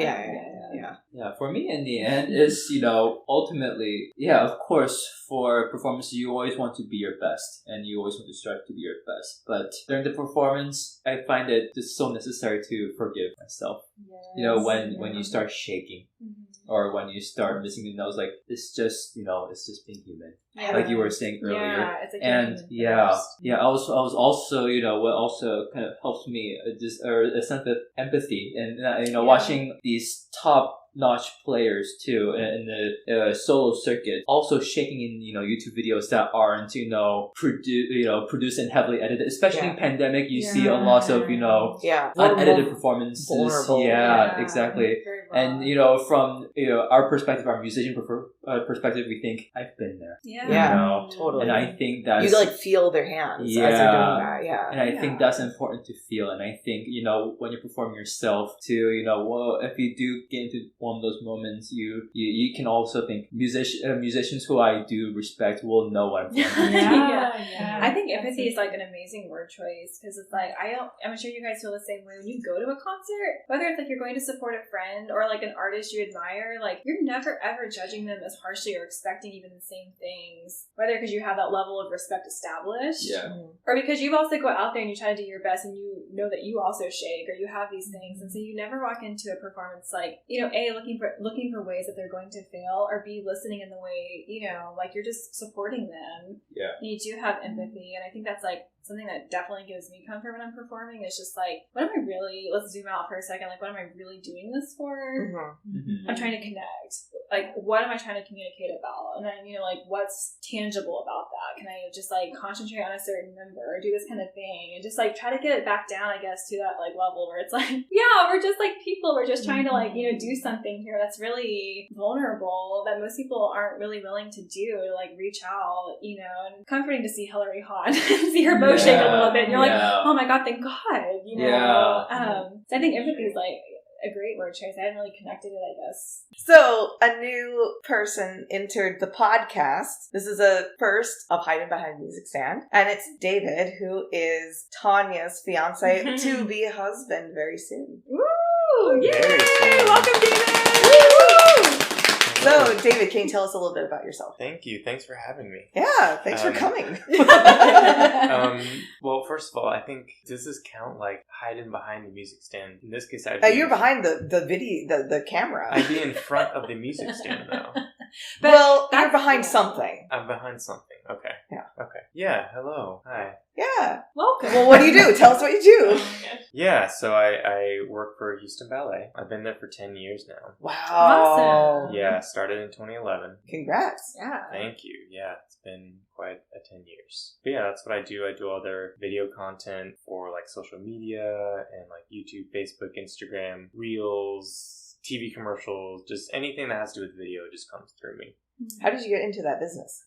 Yeah, for me in the end is, ultimately, of course, for performance, you always want to be your best and you always want to strive to be your best. But during the performance, I find it just so necessary to forgive myself. Yes, when you start shaking or when you start missing the notes, like it's just being human. Yeah. Like you were saying earlier. Yeah, it's like I was also, what also kind of helps me a sense of empathy and, watching these top-notch players too in the solo circuit, also shaking in YouTube videos that aren't produced and heavily edited. Especially in pandemic, you see a lot of unedited performances. Vulnerable. Yeah, exactly. And from our perspective, our musician perspective, we think I've been there. Yeah, totally. And I think that you like feel their hands as they're doing that. Yeah, and I think that's important to feel. And I think when you're performing yourself, if you do get into one of those moments, you can also think musicians who I do respect will know what I'm feeling. Yeah. I think empathy is like an amazing word choice because it's like I'm sure you guys feel the same way when you go to a concert, whether it's like you're going to support a friend or like an artist you admire, like you're never ever judging them as harshly or expecting even the same things, whether because you have that level of respect established, or because you've also go out there and you try to do your best and you know that you also shake or you have these things, and so you never walk into a performance like A, looking for ways that they're going to fail, or B, listening in the way like you're just supporting them. And you do have empathy, and I think that's like something that definitely gives me comfort when I'm performing. It's just like, what am I really, let's zoom out for a second, like what am I really doing this for? I'm trying to connect. Like, what am I trying to communicate about? And then, like, what's tangible about that? Can I just, like, concentrate on a certain number or do this kind of thing? And just, like, try to get it back down, I guess, to that, like, level where it's like, we're just, like, people. We're just trying to, like, do something here that's really vulnerable that most people aren't really willing to do, to, like, reach out, and comforting to see Hillary Hahn see her bow shake a little bit. And you're like, oh, my God, thank God, So I think empathy is, like, a great word choice. I hadn't really connected it, I guess. So, a new person entered the podcast. This is a first of Haydn Behind the Music Stand. And it's David, who is Tonya's fiance to be husband very soon. Woo! Yay! Welcome, David! Woo! So, David, can you tell us a little bit about yourself? Thank you. Thanks for having me. Yeah, thanks for coming. Well, first of all, I think, does this count like hiding behind the music stand? In this case, you're behind the video, the camera. I'd be in front of the music stand, though. Well, you're behind something. I'm behind something. Okay. Yeah. Okay. Yeah. Hello. Hi. Yeah. Welcome. Well, what do you do? Tell us what you do. Yeah, so I work for Houston Ballet. I've been there for 10 years now. Wow. Awesome. Yeah, started in 2011. Congrats. Yeah. Thank you. Yeah, it's been quite a 10 years. But yeah, that's what I do. I do other video content for like social media and like YouTube, Facebook, Instagram, Reels, TV commercials, just anything that has to do with video just comes through me. How did you get into that business?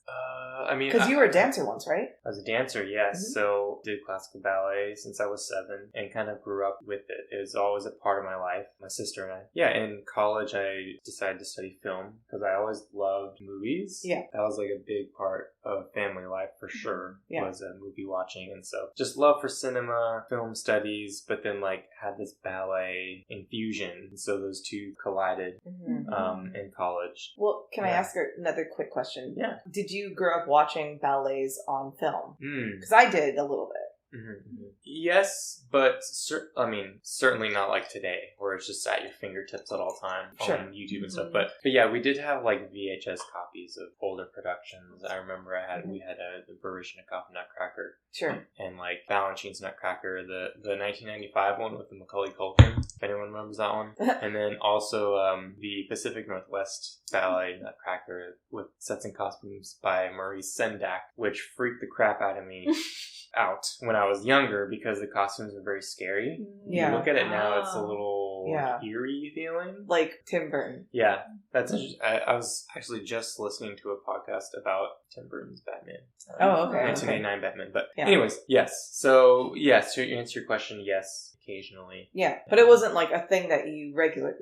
Because you were a dancer once, right? I was a dancer, yes. So did classical ballet since I was 7 and kind of grew up with it. It was always a part of my life, my sister and I. Yeah, in college I decided to study film because I always loved movies. Yeah. That was like a big part of family life for sure, was movie watching. And so just love for cinema, film studies, but then like had this ballet infusion. And so those two collided in college. Well, can I ask another quick question? Yeah. Did you grow up watching ballets on film? Because I did a little bit. Yes, but certainly not like today, where it's just at your fingertips at all time on YouTube and stuff. But yeah, we did have like VHS copies of older productions. I remember we had the Baryshnikov Nutcracker, and like Balanchine's Nutcracker, the 1995 one with the Macaulay Culkin, if anyone remembers that one, and then also the Pacific Northwest Ballet Nutcracker with sets and costumes by Maurice Sendak, which freaked the crap out of me. Out when I was younger because the costumes are very scary. Yeah. You look at it now, it's a little eerie feeling. Like Tim Burton. Yeah. That's interesting. I was actually just listening to a podcast about Tim Burton's Batman. 1989 Batman. But anyways, yes. So, yes, to answer your question, yes. Occasionally. Yeah, but it wasn't like a thing that you regularly...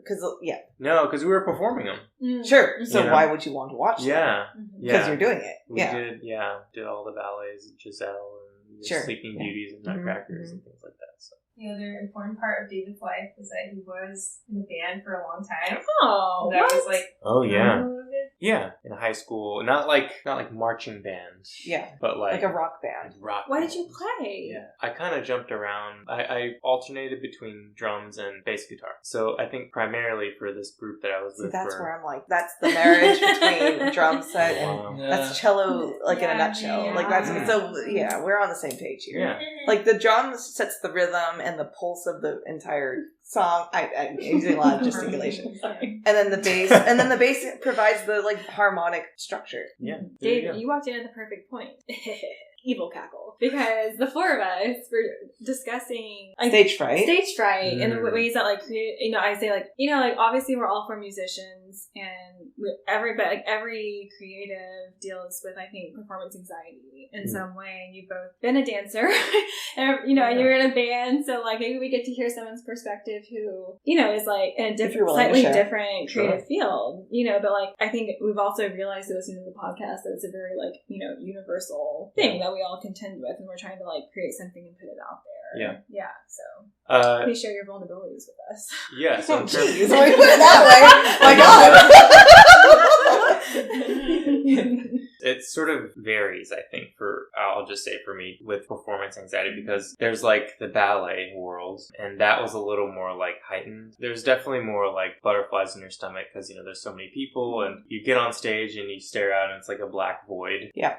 No, because we were performing them. Sure. So why would you want to watch them? Yeah. Because you're doing it. We did all the ballets, Giselle, and Sleeping Beauties and Nutcrackers and things like that. So. The other important part of David's life is that he was in a band for a long time. Oh, that was like... Oh, yeah. Yeah, in high school. Not like marching bands. Yeah. But like a rock band. Why did you play? Yeah. I kind of jumped around. I alternated between drums and bass guitar. So I think primarily for this group that I was with. That's where I'm like, that's the marriage between drum set and that's cello, like in a nutshell. Yeah. Like that's so. Yeah, we're on the same page here. Yeah. Like the drums sets the rhythm and the pulse of the entire song. I'm using a lot of gesticulation. And then the bass provides the like harmonic structure. Yeah. Dave, you walked in at the perfect point. Evil cackle. Because the four of us were discussing like, stage fright in the ways that like I say like like obviously we're all four musicians and every creative deals with I think performance anxiety in some way, and you've both been a dancer and and you're in a band, so like maybe we get to hear someone's perspective who is like in a slightly different creative field, but like I think we've also realized listening to the podcast that it's a very like universal thing that we all contend with, and we're trying to like create something and put it out there. So please share your vulnerabilities with us. Yeah. So jeez, why you put it that way? My God. It sort of varies, I think, I'll just say for me, with performance anxiety, because there's like the ballet world, and that was a little more like heightened. There's definitely more like butterflies in your stomach because, there's so many people, and you get on stage and you stare out and it's like a black void. Yeah.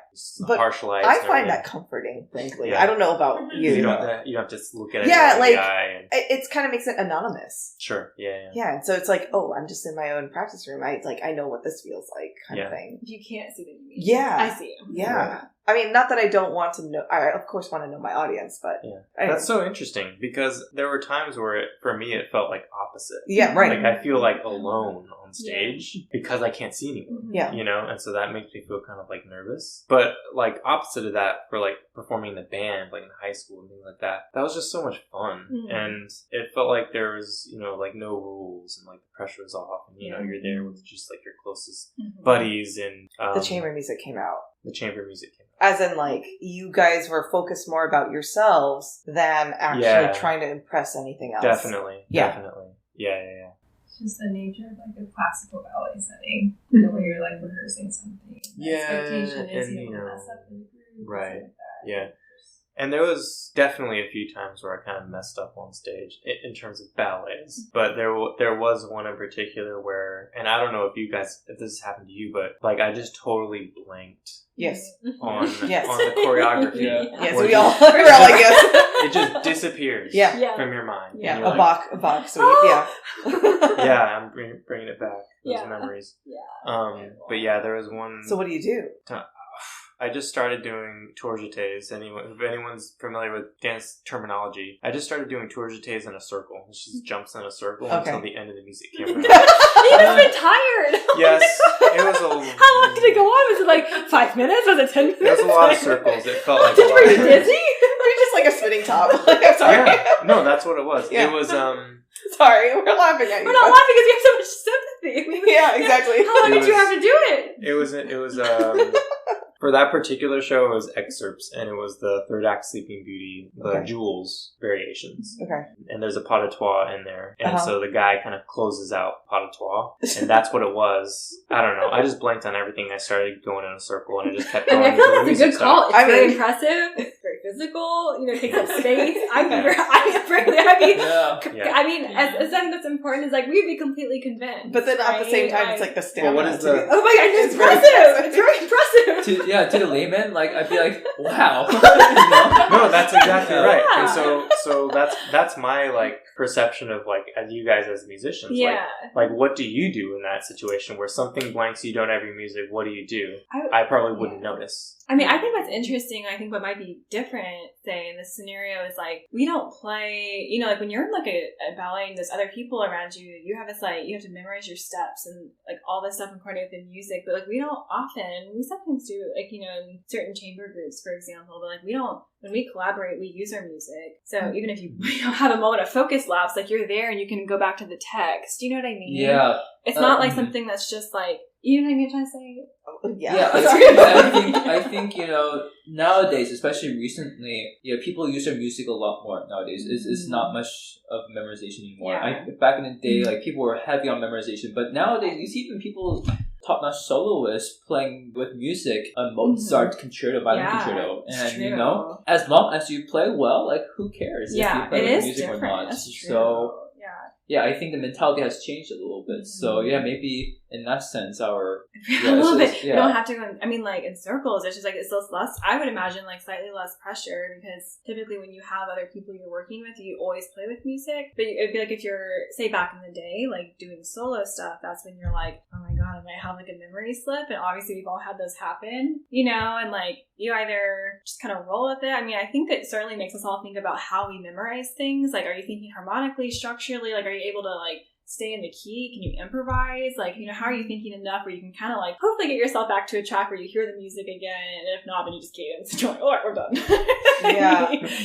But harsh lights. I find that comforting, frankly. Yeah. I don't know about you. You don't have to look at it in the eye. It kind of makes it anonymous. Sure. Yeah. Yeah. So it's like, oh, I'm just in my own practice room. I know what this feels like kind of thing. If you can't see, then you mean. Yeah. I see you. Yeah. Right. I mean, not that I don't want to know. I, of course, want to know my audience, but... That's so interesting, because there were times where, for me, it felt like opposite. Yeah, right. Like, I feel like alone on stage because I can't see anyone. Yeah. And so that makes me feel kind of, like, nervous. But, like, opposite of that, for, like, performing in the band, like, in high school and things like that, that was just so much fun. Mm-hmm. And it felt like there was, like, no rules, and, like, the pressure was off, and, you're there with just, like, your closest buddies, and... the chamber music came out. The chamber music came out. As in, like, you guys were focused more about yourselves than actually trying to impress anything else. Definitely. Yeah. Yeah. It's just the nature of, like, a classical ballet setting. The way you're, like, rehearsing something. The expectation is you don't mess up in the groove. Right. Yeah. And there was definitely a few times where I kind of messed up on stage in terms of ballets. But there was one in particular where, and I don't know if this has happened to you, but like I just totally blanked. Yes. On the choreography. Yes, we're all like yes. It just disappears from your mind. Yeah, a Bach suite. Yeah, I'm bringing it back. Those memories. Yeah. But yeah, there was one. So what do you do? I just started doing tour jetés. If anyone's familiar with dance terminology, I just started doing tour jetés in a circle. It just jumps in a circle until the end of the music came around. You must have been tired. Yes, it was a... How long did it go on? Was it like 5 minutes? Was it 10 minutes? It was a lot of circles. It felt like Were you dizzy? You're just like a spinning top. I'm sorry. Yeah. No, that's what it was. Yeah. It was... Sorry, we're laughing at you. We're not laughing because you have so much sympathy. Yeah, exactly. How long did you have to do it? It was for that particular show, it was excerpts, and it was the third act Sleeping Beauty, the Jules variations. Okay. And there's a pas de trois in there. And so the guy kind of closes out pas de trois, and that's what it was. I don't know. I just blanked on everything. I started going in a circle, and I just kept going. I feel like that's a good call. It's very impressive. It's very physical, takes up space. I mean, as something that's important is like we'd be completely convinced. But then at the same time, it's like the stamina. Well, what is to do the- that. Oh my god, it's impressive! It's very impressive. To the layman, like I'd be like, wow. No, that's exactly right. Yeah. And so that's my like perception of like as you guys as musicians. Yeah. Like what do you do in that situation where something blanks, you don't have your music? What do you do? I probably wouldn't notice. I mean, I think what's interesting, I think what might be different, say, in this scenario is, like, we don't play, like, when you're in, like, a ballet and there's other people around you, you have this, like, you have to memorize your steps and, like, all this stuff and coordinate with the music, but, like, we sometimes do, like, in certain chamber groups, for example, but, like, when we collaborate, we use our music. So even if you have a moment of focus lapse, like, you're there and you can go back to the text. Do you know what I mean? Yeah. It's not, like, something that's just, like, you know what I'm trying to say? Yeah. I think nowadays, especially recently, people use their music a lot more nowadays. It's not much of memorization anymore. Yeah. Back in the day, like people were heavy on memorization, but nowadays you see even people top-notch soloists playing with music, a Mozart concerto, violin concerto, and true. As long as you play well, like who cares if you play with music different. or not? That's true. So I think the mentality has changed a little bit. So maybe in that sense, a little bit. Yeah. You don't have to go. Like in circles, it's just like it's less. I would imagine like slightly less pressure because typically when you have other people you're working with, you always play with music. But it'd be like if you're say back in the day, like doing solo stuff. That's when you're like, oh my god, I might have like a memory slip. And obviously we've all had those happen, and like you either just kind of roll with it. I mean, I think it certainly makes us all think about how we memorize things. Like, are you thinking harmonically, structurally? Like, are you able to like stay in the key? Can you improvise? Like, how are you thinking enough where you can kind of like hopefully get yourself back to a track where you hear the music again, and if not, then you just cadence and you're like, all right, we're done.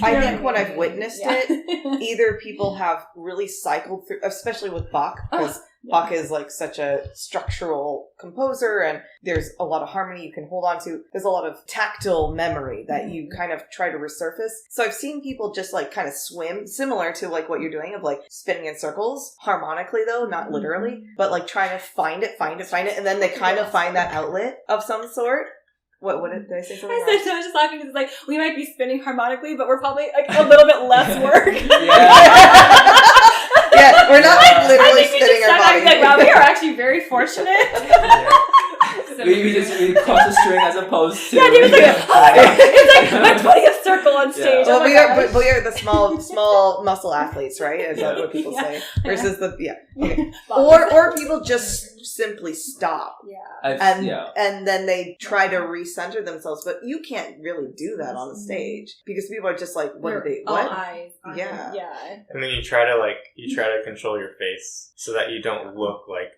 I think when I've witnessed it, either people have really cycled through, especially with Bach, because Bach is like such a structural composer and there's a lot of harmony you can hold on to. There's a lot of tactile memory that you kind of try to resurface. So I've seen people just like kind of swim, similar to like what you're doing of like spinning in circles, harmonically though, not literally, but like trying to find it, and then they kind of find that outlet of some sort. Did I say something wrong? I was just laughing because it's like, we might be spinning harmonically, but we're probably like a little bit less work. Yeah, we're not like literally spinning our body. Like, wow, we are actually very fortunate. We cross the string as opposed to. David's like, it's like my 20th circle on stage. Well, Oh we are the small muscle athletes, right? Is that what people say? Versus okay. Or people just simply stop. And then they try to recenter themselves, but you can't really do that on the stage because people are just like, what? All eyes. Yeah. And then you try to control your face so that you don't look like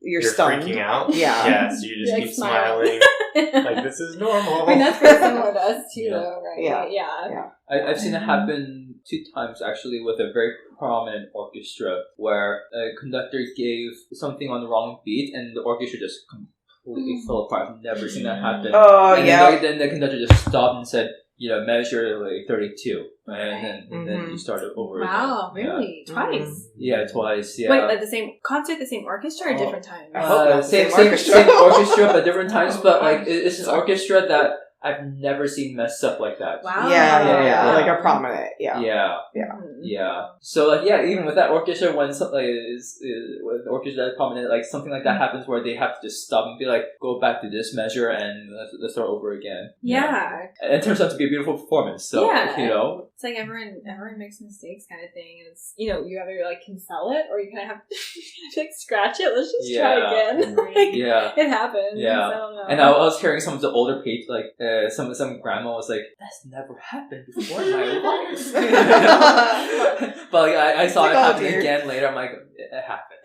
you're stunned. Freaking out. Yeah. So you just keep smiling. Like, this is normal. I mean, that's pretty similar to us too, though, right? Yeah. I've seen it happen 2 times actually with a very prominent orchestra where a conductor gave something on the wrong beat and the orchestra just completely fell apart. I've never seen that happen. Oh, and then the conductor just stopped and said, measure like 32. And then you started over again. Wow, really? Yeah. Twice? Yeah, twice, yeah. Wait, at the same concert, the same orchestra, or different times? Same orchestra, but different times. But like, it's an orchestra that I've never seen messed up like that. Wow. Yeah. Like a prominent. Yeah. So like, even with that orchestra, when something like, with the orchestra that's prominent, like something like that happens where they have to just stop and be like, go back to this measure and let's start over again. Yeah. And it turns out to be a beautiful performance. So it's like everyone makes mistakes, kind of thing. It's you either like can sell it or you kind of have to like scratch it. Let's just try again. It happens. Yeah. I don't know. And I was hearing some of the older people like. Some grandma was like, that's never happened before in my life. But like, I saw it happen again later. I'm like, it happened.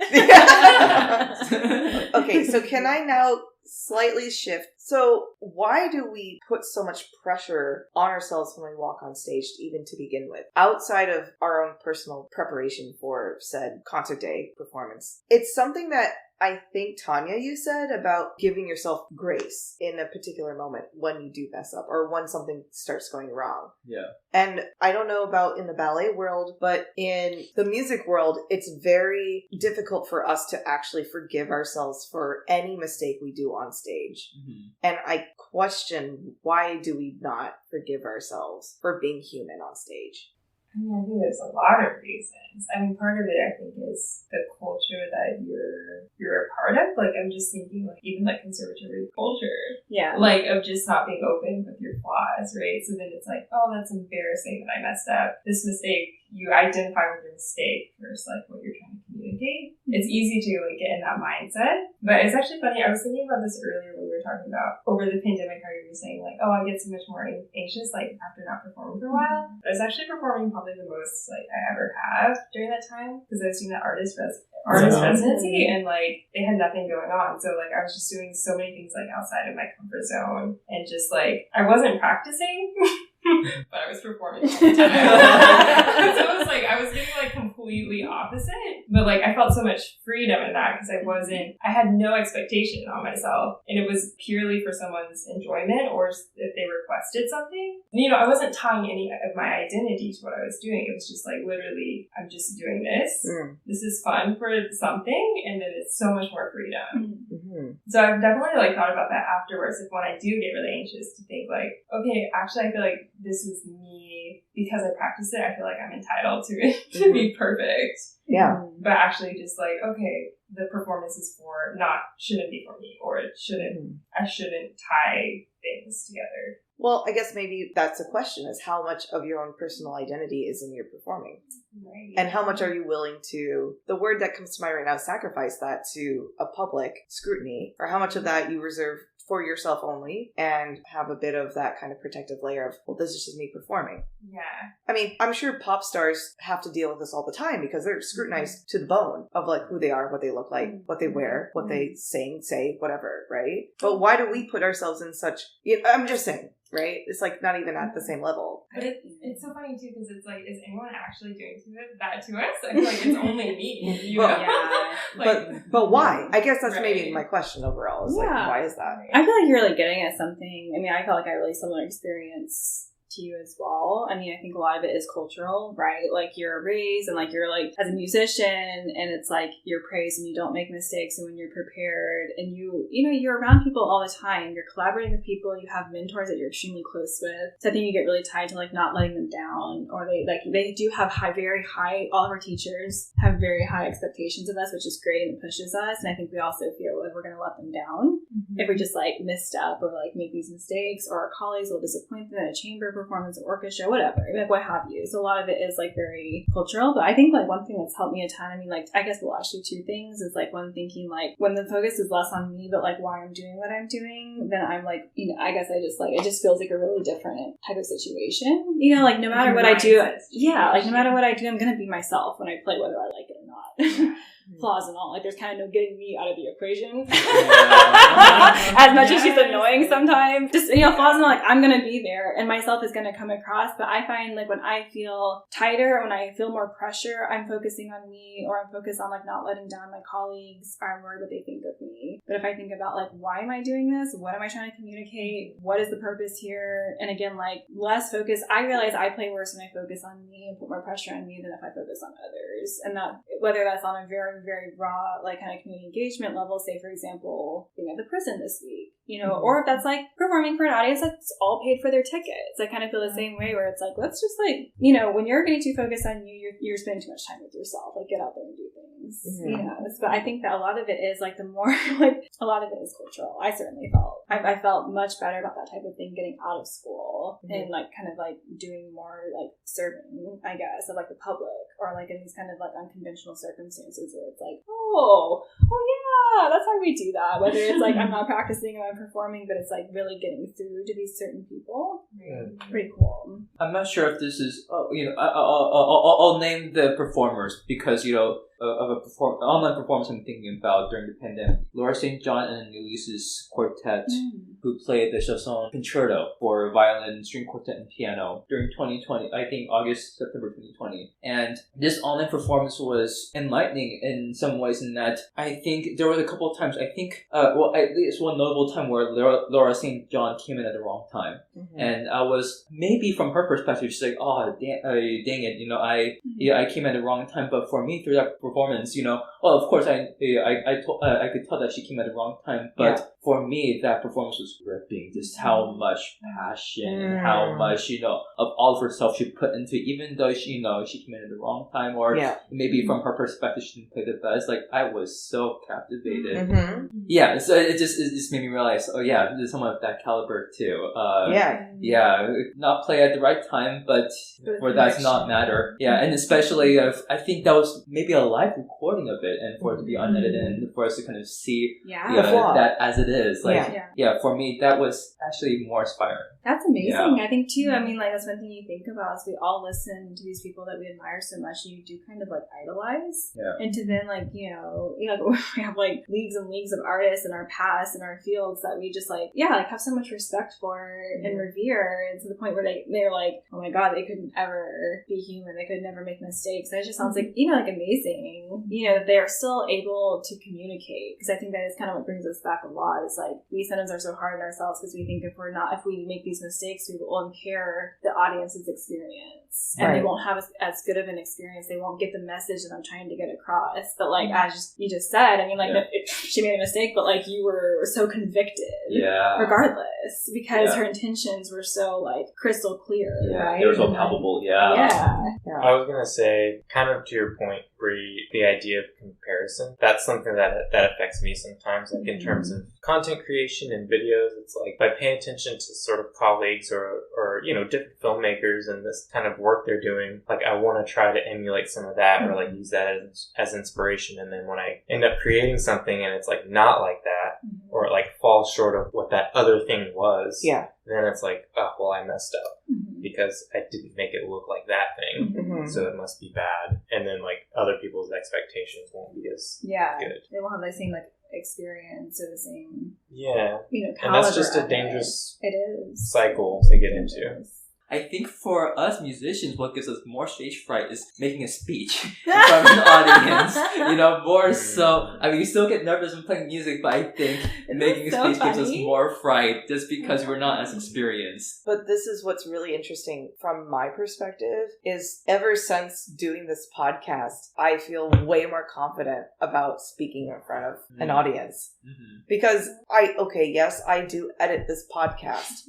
Okay, so can I now slightly shift? So why do we put so much pressure on ourselves when we walk on stage, even to begin with, outside of our own personal preparation for said concert day performance? It's something that I think, Tonya, you said about giving yourself grace in a particular moment when you do mess up or when something starts going wrong. Yeah. And I don't know about in the ballet world, but in the music world, it's very difficult for us to actually forgive ourselves for any mistake we do on stage. Mm-hmm. And I question, why do we not forgive ourselves for being human on stage? I mean, I think there's a lot of reasons. I mean, part of it, I think, is the culture that you're a part of. Like, I'm just thinking, like, even like conservatory culture. Yeah. Like, of just not being open with your flaws, right? So then it's like, oh, that's embarrassing that I messed up. This mistake, you identify with your mistake versus, like, what you're trying to communicate. It's easy to, like, get in that mindset. But it's actually funny. I was thinking about this earlier when we were talking about over the pandemic, how you were saying, like, oh, I get so much more anxious, like, after not performing for a while. I was actually performing probably the most, like, I ever have during that time, because I was doing that artist residency, and, like, they had nothing going on. So, like, I was just doing so many things, like, outside of my comfort zone, and just, like, I wasn't practicing, but I was performing all the time. So it was, like, I was getting, like, completely opposite, but, like, I felt so much freedom in that, because I had no expectation on myself, and it was purely for someone's enjoyment, or if they requested something. You know, I wasn't tying any of my identity to what I was doing. It was just, like, literally, I'm just doing this. This is fun for something, and then it's so much more freedom. So I've definitely, like, thought about that afterwards, if when I do get really anxious, to think, like, okay, actually, I feel like this is me. Because I practice it, I feel like I'm entitled to it to be perfect. Yeah. But actually just like, okay, the performance is shouldn't be for me, or I shouldn't tie things together. Well, I guess maybe that's the question, is how much of your own personal identity is in your performing? Right. And how much are you willing to, the word that comes to mind right now, sacrifice that to a public scrutiny? Or how much of that you reserve for yourself only and have a bit of that kind of protective layer of, well, this is just me performing? Yeah. I mean, I'm sure pop stars have to deal with this all the time, because they're scrutinized to the bone of, like, who they are, what they look like, what they wear, what they sing, say, whatever, right? But why do we put ourselves in such, I'm just saying, right? It's, like, not even at the same level. But it's so funny, too, because it's like, is anyone actually doing that to us? I feel like it's only me. You know? Yeah. Like, but why? I guess that's right. maybe my question overall. Is like, why is that? I feel like you're really getting at something. I mean, I felt like I had a really similar experience to you as well. I mean, I think a lot of it is cultural, right? Like, you're raised and, like, you're, like, as a musician, and it's like you're praised and you don't make mistakes, and when you're prepared, and you're around people all the time, you're collaborating with people, you have mentors that you're extremely close with. So I think you get really tied to, like, not letting them down, or they do have very high, all of our teachers have very high expectations of us, which is great, and it pushes us. And I think we also feel like we're going to let them down if we just, like, misstep or, like, make these mistakes, or our colleagues will disappoint them in a chamber performance or orchestra, whatever, like, what have you. So a lot of it is, like, very cultural. But I think, like, one thing that's helped me a ton, I mean, like, I guess, well, actually two things, is, like, one, thinking, like, when the focus is less on me, but, like, why I'm doing what I'm doing, then I'm, like, I guess I just, like, it just feels like a really different type of situation. Like, no matter what I do, like, no matter what I do, I'm gonna be myself when I play, whether I like it or not. Flaws and all, like, there's kind of no getting me out of the equation. As much as she's annoying sometimes, just, flaws and all, like, I'm gonna be there, and myself is gonna come across. But I find, like, when I feel tighter, when I feel more pressure, I'm focusing on me, or I'm focused on, like, not letting down my colleagues, or I'm worried what they think of me. But if I think about, like, why am I doing this? What am I trying to communicate? What is the purpose here? And again, like, less focus. I realize I play worse when I focus on me and put more pressure on me than if I focus on others. And that, whether that's on a very, very raw, like, kind of community engagement level, say, for example, being at the prison this week, or if that's, like, performing for an audience that's all paid for their tickets. I kind of feel the same way, where it's like, let's just, like, when you're getting too focused on you, you're spending too much time with yourself. Like, get out there and do things. But I think that a lot of it is, like, the more, like, a lot of it is cultural. I certainly felt. I felt much better about that type of thing getting out of school and, like, kind of, like, doing more, like, serving, I guess, of, like, the public, or, like, in these kind of, like, unconventional circumstances where it's like, oh yeah, that's how we do that. Whether it's, like, I'm not practicing or I'm performing, but it's, like, really getting through to these certain people. Pretty cool. I'm not sure if this is, I'll name the performers, because, of online performance I'm thinking about during the pandemic. Laura St. John and Ulysses Quartet, who played the Chausson Concerto for violin, string quartet, and piano during 2020, I think September 2020. And this online performance was enlightening in some ways, in that I think there were a couple of times, I think, at least one notable time where Laura St. John came in at the wrong time. And I was, maybe from her perspective, she's like, oh, dang it, I came at the wrong time. But for me, through that performance, of course, I could tell that she came at the wrong time. But for me, that performance was gripping. Just how much passion, how much, of all of herself she put into it, even though she came in at the wrong time, or maybe from her perspective she didn't play the best. Like, I was so captivated. Yeah, so it just made me realize, oh yeah, there's someone of that caliber too. Not play at the right time, but for that to not matter. Yeah, and especially I think that was maybe a live recording of it, and for it to be unedited, and for us to kind of see that as it is. Like, for me, that was actually more inspiring. That's amazing. I think too, I mean, like, that's one thing you think about is we all listen to these people that we admire so much, and you do kind of like idolize. And to then like, we have like leagues and leagues of artists in our past and our fields that we just like, have so much respect for and revere, and to the point where they're like, oh my god, they couldn't ever be human, they could never make mistakes. And it just sounds like, like amazing, that they are still able to communicate, because I think that is kind of what brings us back a lot. Is like, we sometimes are so hard on ourselves because we think if we make these mistakes, we will impair the audience's experience, and they won't have as good of an experience. They won't get the message that I'm trying to get across. But like, as you just said, I mean, like, she made a mistake, but like, you were so convicted, regardless, because her intentions were so like crystal clear, right? They were so palpable. I was gonna say, kind of to your point, Bree, the idea of comparison, that's something that affects me sometimes, like in terms of content creation and videos. It's like, if I pay attention to sort of colleagues or different filmmakers and this kind of work they're doing, like, I want to try to emulate some of that, or like use that as inspiration. And then when I end up creating something and it's like not like that, or it like falls short of what that other thing was, then it's like, oh, well, I messed up because I didn't make it look like that thing, so it must be bad. And then like other people's expectations won't be as good. They won't have the same like experience or the same and that's just a dangerous cycle to get into. I think for us musicians, what gives us more stage fright is making a speech in front of an audience. More so. I mean, you still get nervous when playing music, but I think making a speech gives us more fright just because we're not as experienced. But this is what's really interesting from my perspective is ever since doing this podcast, I feel way more confident about speaking in front of an audience. Because I do edit this podcast.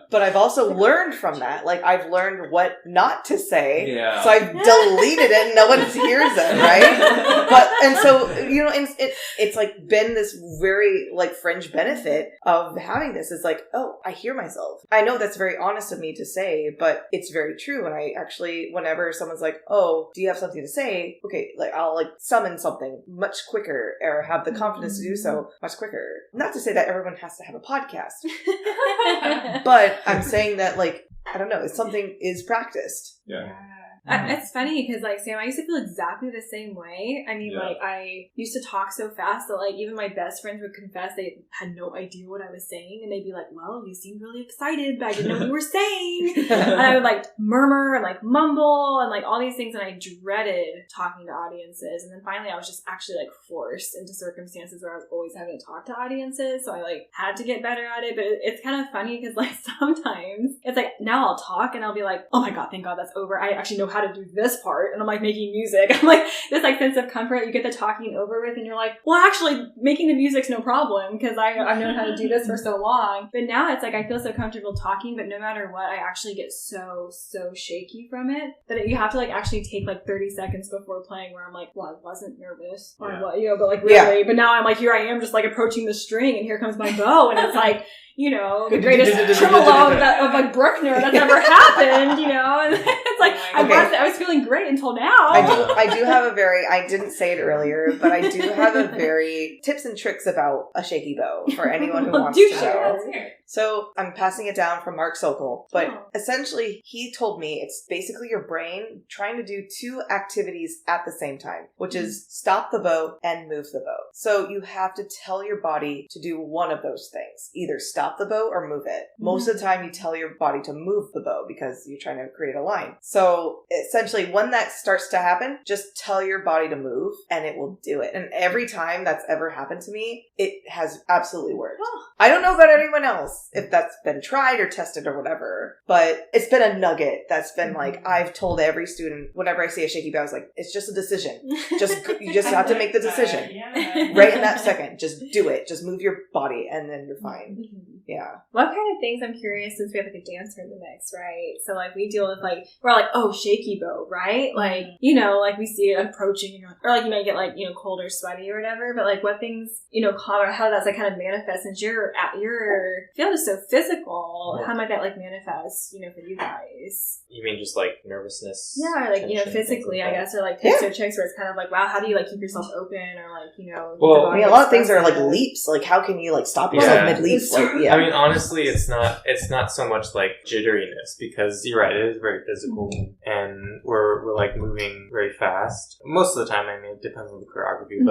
But I've also learned from that. Like, I've learned what not to say. So I've deleted it and no one hears it, right? And so, it's like been this very like fringe benefit of having this. It's like, oh, I hear myself. I know that's very honest of me to say, but it's very true. And I actually, whenever someone's like, oh, do you have something to say? Okay, like, I'll like summon something much quicker, or have the confidence to do so much quicker. Not to say that everyone has to have a podcast, but I'm saying that, like, I don't know, something is practiced. It's funny because, like, Sam, I used to feel exactly the same way. I mean, like, I used to talk so fast that, like, even my best friends would confess they had no idea what I was saying. And they'd be like, well, you seemed really excited, but I didn't know what you were saying. And I would, like, murmur and, like, mumble and, like, all these things. And I dreaded talking to audiences. And then finally I was just actually, like, forced into circumstances where I was always having to talk to audiences. So I, like, had to get better at it. But it's kind of funny because, like, sometimes it's like, now I'll talk and I'll be like, oh my God, thank God that's over. I actually know how to do this part, and I'm like making music. I'm like, this like sense of comfort you get the talking over with, and you're like, well, actually making the music's no problem because I've known how to do this for so long. But now it's like I feel so comfortable talking, but no matter what, I actually get so shaky from it that you have to like actually take like 30 seconds before playing where I'm like, well, I wasn't nervous or what, but like really, but now I'm like, here I am just like approaching the string and here comes my bow, and it's like, the greatest tremolo of like Bruckner that's ever happened, and it's like, I was feeling great until now. I do have I didn't say it earlier, but I do have a very tips and tricks about a shaky bow for anyone who wants to know. So I'm passing it down from Mark Sokol, but essentially he told me it's basically your brain trying to do two activities at the same time, which is stop the bow and move the bow. So you have to tell your body to do one of those things, either stop the bow or move it. Most of the time you tell your body to move the bow because you're trying to create a line. So essentially when that starts to happen, just tell your body to move and it will do it. And every time that's ever happened to me, it has absolutely worked. I don't know about anyone else, if that's been tried or tested or whatever, but it's been a nugget that's been like, I've told every student whenever I see a shaky bow, I was like, it's just a decision. You just have to make the decision. right in that second. Just do it. Just move your body, and then you're fine. Yeah. What kind of things, I'm curious, since we have like a dancer in the mix, right? So like we deal with like, we're like, oh, shaky bow, right? Like, you know, like we see it approaching, and you're like, or like you might get like, you know, cold or sweaty or whatever, but like what things, you know, or how that's like kind of manifest since your field is so physical. How might that like manifest, you know, for you guys? You mean just like nervousness? Yeah, or like, you know, physically, I guess, or like tips or tricks where it's kind of like, wow, how do you like keep yourself open, or like, you know, well, I mean, a lot of things are like leaps. Like, how can you like stop yourself mid-leap? Like, I mean, honestly, it's not so much like jitteriness, because you're right, it is very physical, and we're like moving very fast most of the time. I mean, it depends on the choreography,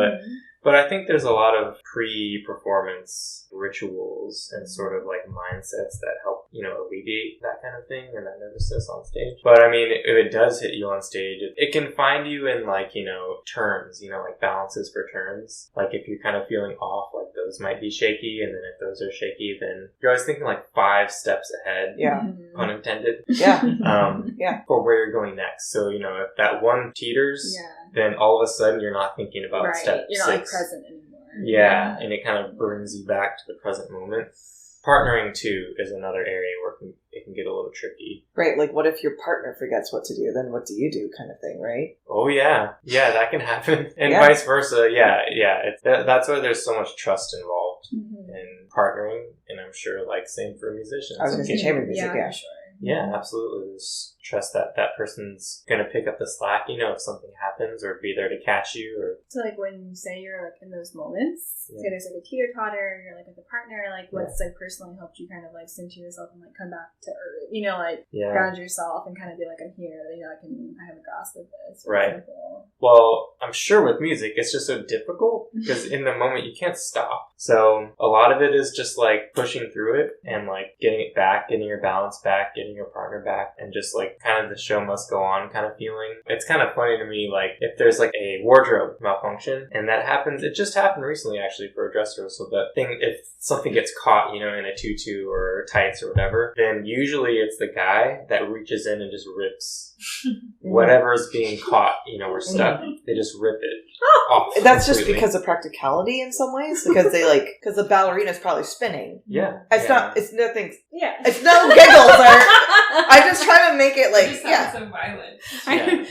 but I think there's a lot of pre-performance rituals and sort of like mindsets that help, you know, alleviate that kind of thing and that nervousness on stage. But I mean, if it does hit you on stage, it can find you in like, you know, turns, you know, like balances for turns. Like if you're kind of feeling off, like those might be shaky, and then if those are shaky, then you're always thinking like 5 steps ahead. Yeah. Pun intended. Yeah. For where you're going next. So, you know, if that one teeters, then all of a sudden you're not thinking about step 6. You're not like present anymore. Yeah, and it kind of brings you back to the present moment. Partnering too is another area where it can get a little tricky. Right, like what if your partner forgets what to do? Then what do you do, kind of thing, right? Oh yeah, that can happen, and vice versa. That's why there's so much trust involved in partnering, and I'm sure like same for musicians. I was going to say chamber music, for sure. Yeah, absolutely. Just trust that person's going to pick up the slack, you know, if something happens, or be there to catch you. Or so, like, when you say you're, like, in those moments, say there's, like, a teeter-totter, you're, like, with a partner, like, what's, like, personally helped you kind of, like, center yourself and, like, come back to earth, you know, like, ground yourself and kind of be like, I'm here, you know, I have a grasp of this. Right. Well, I'm sure with music, it's just so difficult, because in the moment, you can't stop. So, a lot of it is just, like, pushing through it and, like, getting it back, getting your balance back, getting your partner back, and just, like, kind of the show must go on kind of feeling. It's kind of funny to me, like, if there's like a wardrobe malfunction and that happens, it just happened recently actually for a dress rehearsal, that thing, if something gets caught, you know, in a tutu or tights or whatever, then usually it's the guy that reaches in and just rips whatever is being caught, you know, or stuck. They just rip it off. That's completely. Just because of practicality in some ways, because because the ballerina's probably spinning. Yeah. It's nothing. Yeah. It's no giggles, or I just try to make it like, it just sounds so violent. Yeah.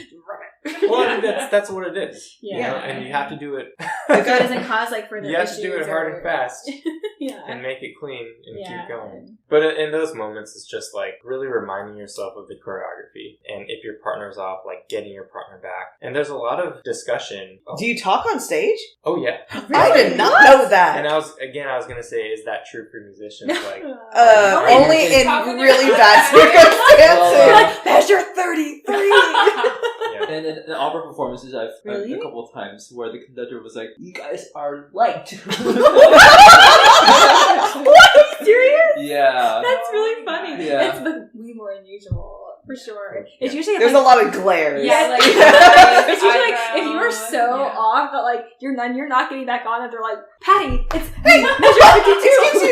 Well, I mean, that's what it is. Yeah. You know? And you have to do it. So it doesn't cause like further You have to do it hard and fast. Yeah. And make it clean and keep going. But in those moments, it's just like really reminding yourself of the choreography. And if your partner's off, like getting your partner back. And there's a lot of discussion. Do you talk on stage? Oh, yeah. I did not know that. And I was going to say, is that true for musicians? Like, only in really bad circumstances. Like, measure 33. And in opera performances, I've heard a couple of times where the conductor was like, "You guys are light." What? Are you serious? Yeah. That's really funny. Yeah. It's way more unusual. For sure. It's usually there's like, a lot of glares. Yeah, like it's usually like if you are so off that like you're not getting back on, and they're like, Patty, it's measure 52.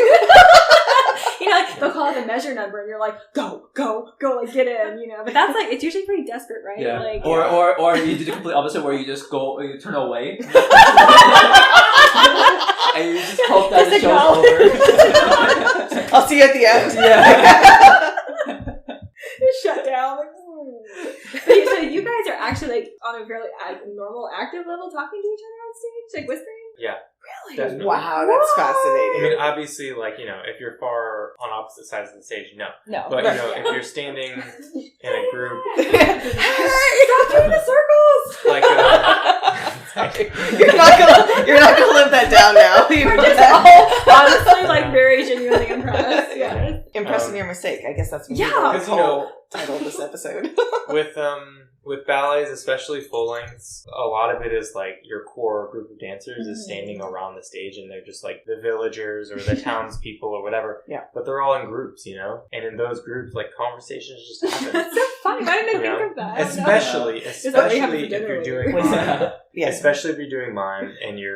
You know, like they'll call it a measure number, and you're like, go, like get in, you know. But that's like it's usually pretty desperate, right? Yeah. Like, or you do the complete opposite, where you just you turn away, and you just hope that the show's over. I'll see you at the end. Yeah. Shut down. So you guys are actually like on a fairly normal, active level, talking to each other on stage, like whispering. Yeah. Really? Definitely. Wow, that's fascinating. I mean, obviously, like, you know, if you're far on opposite sides of the stage, no. But, you know, if you're standing in a group... Hey, stop doing the circles! Like, you're not gonna live that down now. We're just all honestly, like, very genuinely impressed. Yeah. Impressed in your mistake. I guess that's the whole title of this episode. With ballets, especially full lengths, a lot of it is like your core group of dancers is standing around the stage, and they're just like the villagers or the townspeople or whatever. Yeah. But they're all in groups, you know? And in those groups, like conversations just happen. That's so funny. Why didn't I think of that? Especially if you're doing Yes. Especially if you're doing mime and you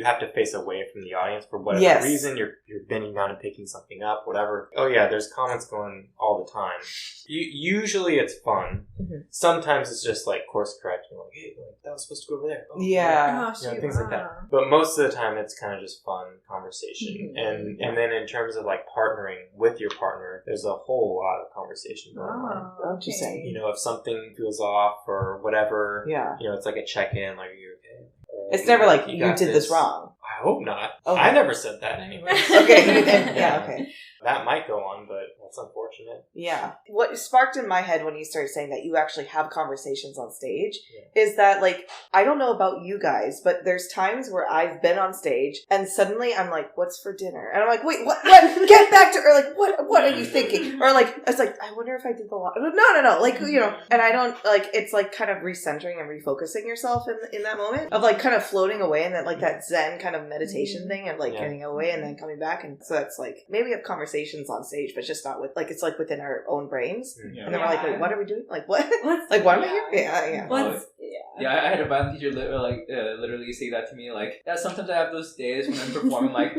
have to face away from the audience for whatever reason. You're bending down and picking something up, whatever. Oh yeah, there's comments going all the time. Usually it's fun. Mm-hmm. Sometimes it's just like course correcting, like, hey, that was supposed to go over there. Oh, yeah. Things like that. But most of the time it's kind of just fun conversation. Mm-hmm. And then in terms of like partnering with your partner, there's a whole lot of conversation going on. What'd you say? If something feels off or whatever, yeah. It's like a check-in, like, are you okay? It's never like, you did this wrong. I hope not. Okay. I never said that anyway. Okay. Yeah, okay. That might go on, but that's unfortunate. Yeah. What sparked in my head when you started saying that you actually have conversations on stage is that, like, I don't know about you guys, but there's times where I've been on stage and suddenly I'm like, what's for dinner? And I'm like, wait, what? Get back to, or like, what are you thinking? Or like, it's like, I wonder if I did the lot. No. Like, and I don't, like, it's like kind of recentering and refocusing yourself in that moment of like kind of floating away and that like that Zen kind of meditation thing of like getting away and then coming back. And so that's like, maybe we have conversations on stage, but just not with, like, it's like within our own brains. Yeah. And then we're like, wait, what are we doing? Like, what? Like, why am I here? Yeah. I had a violin teacher literally say that to me, like, yeah, sometimes I have those days when I'm performing, like,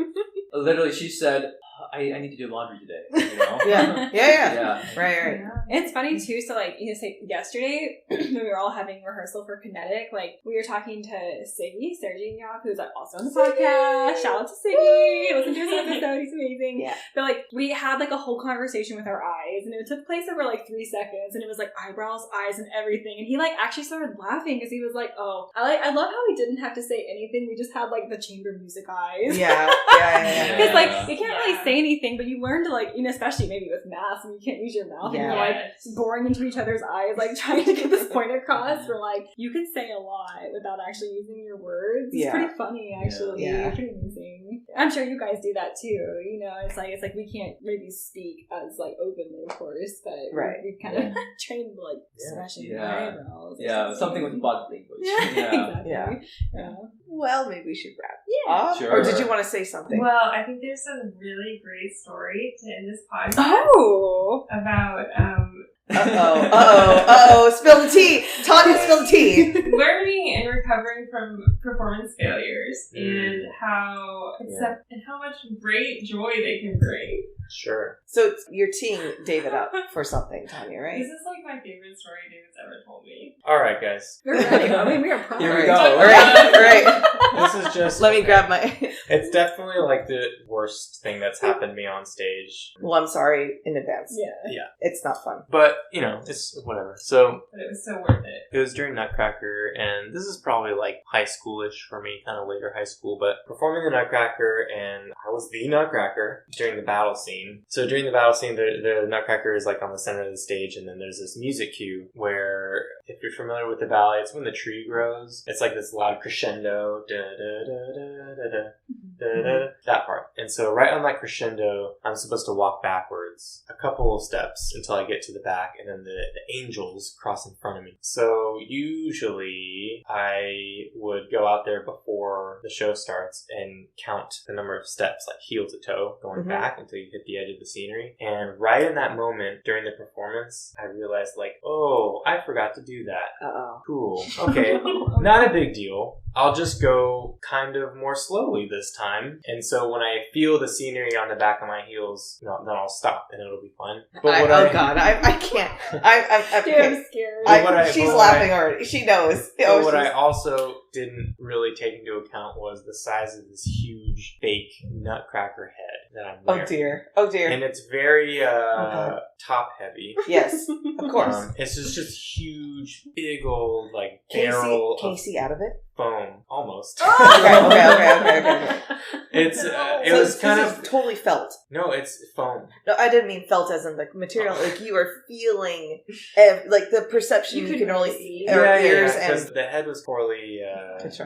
literally she said, I need to do laundry today, Yeah. Right. It's funny too, so like, say yesterday when we were all having rehearsal for Kinetic, like, we were talking to Sergey Yap, who's like also on the podcast. Shout out to Siggy. Listen to his episode, he's amazing. Yeah. But like, we had like a whole conversation with our eyes, and it took place over like 3 seconds, and it was like eyebrows, eyes, and everything. And he like actually started laughing because he was like, oh, I love how we didn't have to say anything. We just had like the chamber music eyes. Yeah. Because like, you can't really say anything, but you learn to like, especially maybe with math, and you can't use your mouth, and you're like boring into each other's eyes, like trying to get this point across. Where like, you can say a lot without actually using your words. It's pretty funny, actually. Yeah. Pretty amazing. I'm sure you guys do that too. It's like we can't maybe speak as like openly, of course, but we kind of trained like smashing the eyebrows. Yeah, something with body language. Exactly. Yeah. Well, maybe we should wrap. Yeah. Sure. Or did you want to say something? Well, I think there's a really great story to end this podcast. Oh! About, spill the tea! Tonya, spill the tea! Learning and recovering from performance failures and how much great joy they can bring. Sure. So you're teeing David up for something, Tonya, right? This is like my favorite story David's ever told me. All right, guys. We're ready. I mean, we are proud. Here we go. All right. This is just... Let me grab my... It's definitely like the worst thing that's happened to me on stage. Well, I'm sorry in advance. Yeah. It's not fun. But, it's whatever. So... But it was so worth it. It was during Nutcracker, and this is probably like high schoolish for me, kind of later high school, but performing the Nutcracker, and I was the Nutcracker during the battle scene. So during the battle scene, the Nutcracker is like on the center of the stage, and then there's this music cue where, if you're familiar with the ballet, it's when the tree grows. It's like this loud crescendo, that part. And so right on that crescendo, I'm supposed to walk backwards a couple of steps until I get to the back, and then the angels cross in front of me. So usually I would go out there before the show starts and count the number of steps, like heel to toe, going back until you hit the edge of the scenery. And right in that moment during the performance, I realized like, oh, I forgot to do that. Uh-oh. Cool. Okay. Not a big deal. I'll just go kind of more slowly this time. And so when I feel the scenery on the back of my heels, then I'll stop and it'll be fun. But I can't. I'm scared. She's laughing already. She knows. But what I also didn't really take into account was the size of this huge fake Nutcracker head that I'm wearing. Oh dear. And it's very top heavy. Yes, of course. It's just huge, big old like barrel. Can you see out of it? Foam, almost. Oh! Okay. It was kind of totally felt. No, it's foam. No, I didn't mean felt as in like material. Like you are feeling, like the perception you can only see. Ears and the head was poorly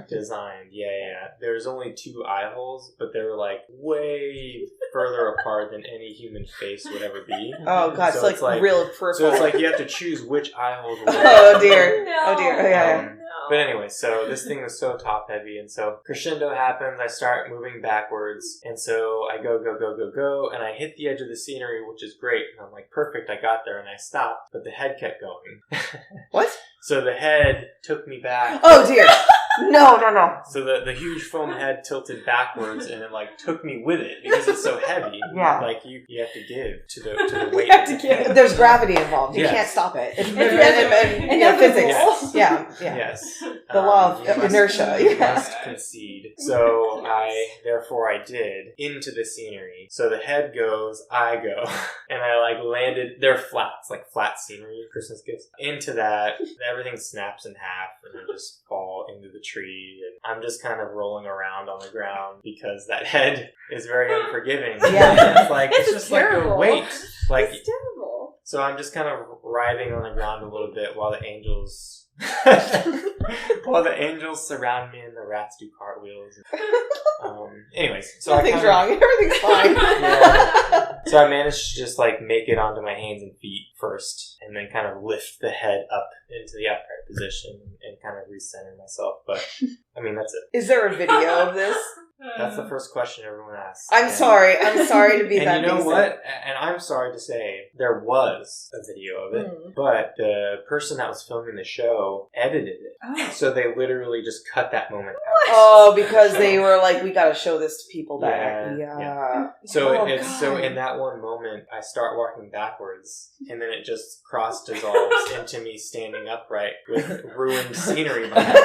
designed. Yeah. There's only 2 eye holes, but they were like way further apart than any human face would ever be. Oh god, So it's like real peripheral. So it's like you have to choose which eye hole to look Oh at. dear. No. Oh dear. Oh, yeah. But anyway, so this thing was so top heavy, and so crescendo happens, I start moving backwards, and so I go, and I hit the edge of the scenery, which is great, and I'm like, perfect, I got there, and I stopped, but the head kept going. What? So the head took me back. Oh dear. No. So the huge foam head tilted backwards, and it like took me with it because it's so heavy. Yeah. Like you have to give to the weight. You have to of the give. head. There's gravity involved. You Yes. can't stop it. It's inevitable. yeah, physics. Yes. Yeah. Yes. The law of You must- inertia. You Yeah. must concede. So therefore I did into the scenery. So the head goes, I go, and I like landed. They're flats, like flat scenery, Christmas gifts. Into that, everything snaps in half, and I just fall into the tree, and I'm just kind of rolling around on the ground because that head is very unforgiving. Yeah. It's like it's just terrible. like a weight. Like It's terrible. so, I'm just kind of writhing on the ground a little bit while the angels. While the angels surround me and the rats do cartwheels. Anyways, so Nothing's wrong. Everything's fine. Yeah. So I managed to just like make it onto my hands and feet first, and then kind of lift the head up into the upright position and kind of recenter myself. But I mean, that's it. Is there a video of this? That's the first question everyone asks. I'm And- sorry to be that And you know basic. what? And I'm sorry to say, there was a video of it, but the person that was filming the show edited it. Oh. So they literally just cut that moment out. Oh, because they were like, we gotta show this to people that. Yeah. So Oh, it's so God. in that one moment, I start walking backwards, and then it just cross dissolves into me standing upright with ruined scenery behind me.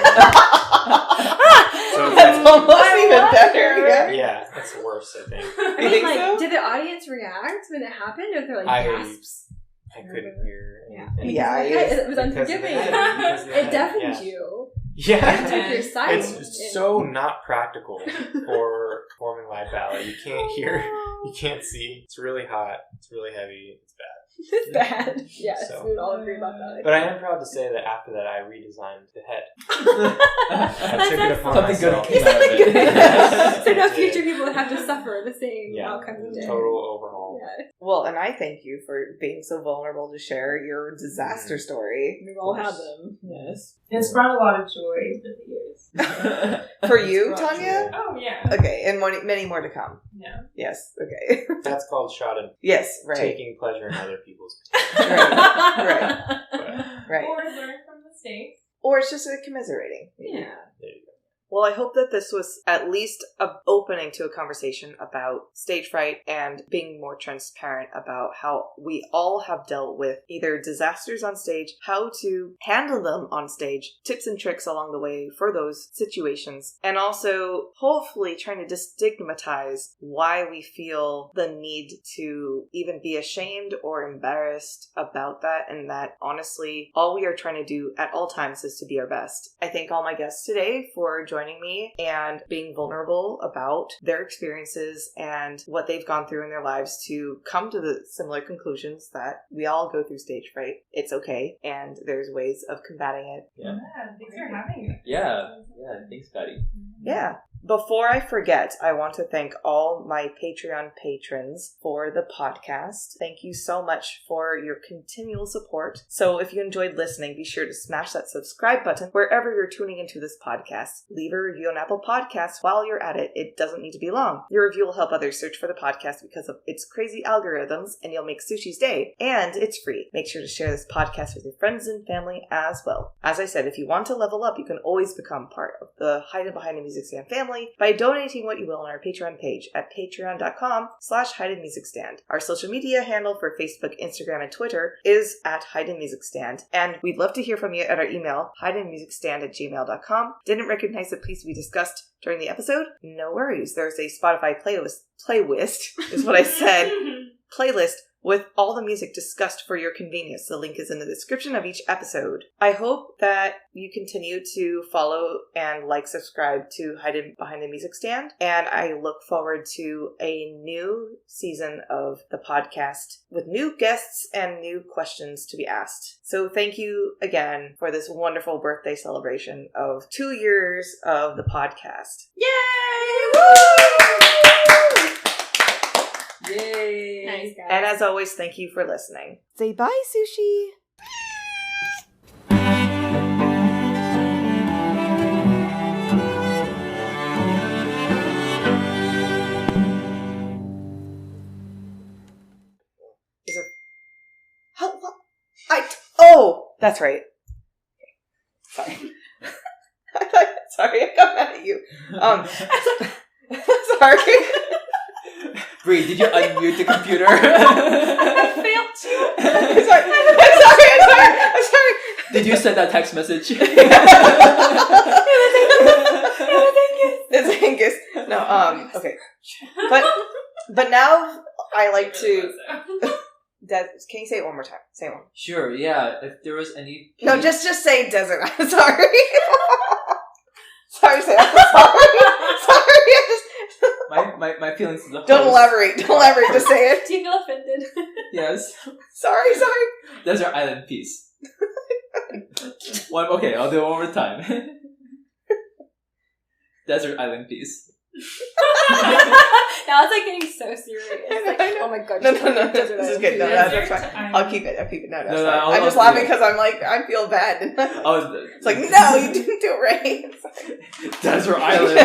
So it's That's like, almost even better. Yeah. yeah, that's worse, I think. I You mean, think like, so? did the audience react when it happened? Or was there like I gasps? I couldn't hear Yeah. anything. Yeah, It was Because of the unforgiving. head, because of the It head, deafened yeah. you. Yeah. It took your sight. It's so not practical for performing live ballet. You can't hear, you can't see. It's really hot. It's really heavy. It's bad. It's bad. Yes, So- we would all agree about that. But I am proud to say that after that, I redesigned the head. I That's took it upon Something good myself. came out of it. So no I did. future people would have to suffer the same Yeah. outcome you did. Total overhaul. Yeah. Well, and I thank you for being so vulnerable to share your disaster story. We've all had them. Yes. It's brought a lot of joy over the years. For you, It's brought Tonya? Oh, yeah. Okay, and many more to come. Yeah. Yes, okay. That's called schaden. Yes, right. Taking pleasure in other people's Right. pain. Right. Or learn from mistakes. Or it's just a commiserating. Yeah. There you go. Well, I hope that this was at least an opening to a conversation about stage fright and being more transparent about how we all have dealt with either disasters on stage, how to handle them on stage, tips and tricks along the way for those situations, and also hopefully trying to destigmatize why we feel the need to even be ashamed or embarrassed about that, and that honestly, all we are trying to do at all times is to be our best. I thank all my guests today for joining me and being vulnerable about their experiences and what they've gone through in their lives to come to the similar conclusions that we all go through stage fright. It's okay, and there's ways of combating it. Yeah. Thanks for having me. Yeah. Thanks, Patty. Yeah. Before I forget, I want to thank all my Patreon patrons for the podcast. Thank you so much for your continual support. So if you enjoyed listening, be sure to smash that subscribe button wherever you're tuning into this podcast. Leave a review on Apple Podcasts while you're at it. It doesn't need to be long. Your review will help others search for the podcast because of its crazy algorithms, and you'll make Sushi's day. And it's free. Make sure to share this podcast with your friends and family as well. As I said, if you want to level up, you can always become part of the Haydn Behind the Music Stand family by donating what you will on our Patreon page at patreon.com/HaydnMusicStand. Our social media handle for Facebook, Instagram, and Twitter is at Haydn Music Stand, and we'd love to hear from you at our email, haydnmusicstand@gmail.com. Didn't recognize the piece we discussed during the episode? No worries. There's a Spotify playlist is what I said, playlist with all the music discussed for your convenience. The link is in the description of each episode. I hope that you continue to follow and subscribe to Haydn Behind the Music Stand, and I look forward to a new season of the podcast with new guests and new questions to be asked. So thank you again for this wonderful birthday celebration of 2 years of the podcast. Yay! Yay! Nice, guys. And as always, thank you for listening. Say bye, Sushi. Is there... How? What? Oh! That's right. Sorry. Sorry, I got mad at you. Sorry. Bree, did you unmute the computer? I failed you. I'm sorry. Did you send that text message? It's Angus. No, okay. But now I like to... Can you say it one more time? Say it one. Sure, yeah. If there was any... No, just say desert. I'm sorry. Sorry, say I'm sorry. My feelings is the Don't elaborate. Just say it. Do you feel offended? Yes. Sorry. Desert Island Peace. Okay, I'll do it one more time. Desert Island Peace. Now it's like getting so serious. Like, oh my god. No. This is good. No, that's fine. I'll keep it. No, that's fine. I'm just laughing because I'm like, I feel bad. It's like, no, you didn't do it right. Desert Island.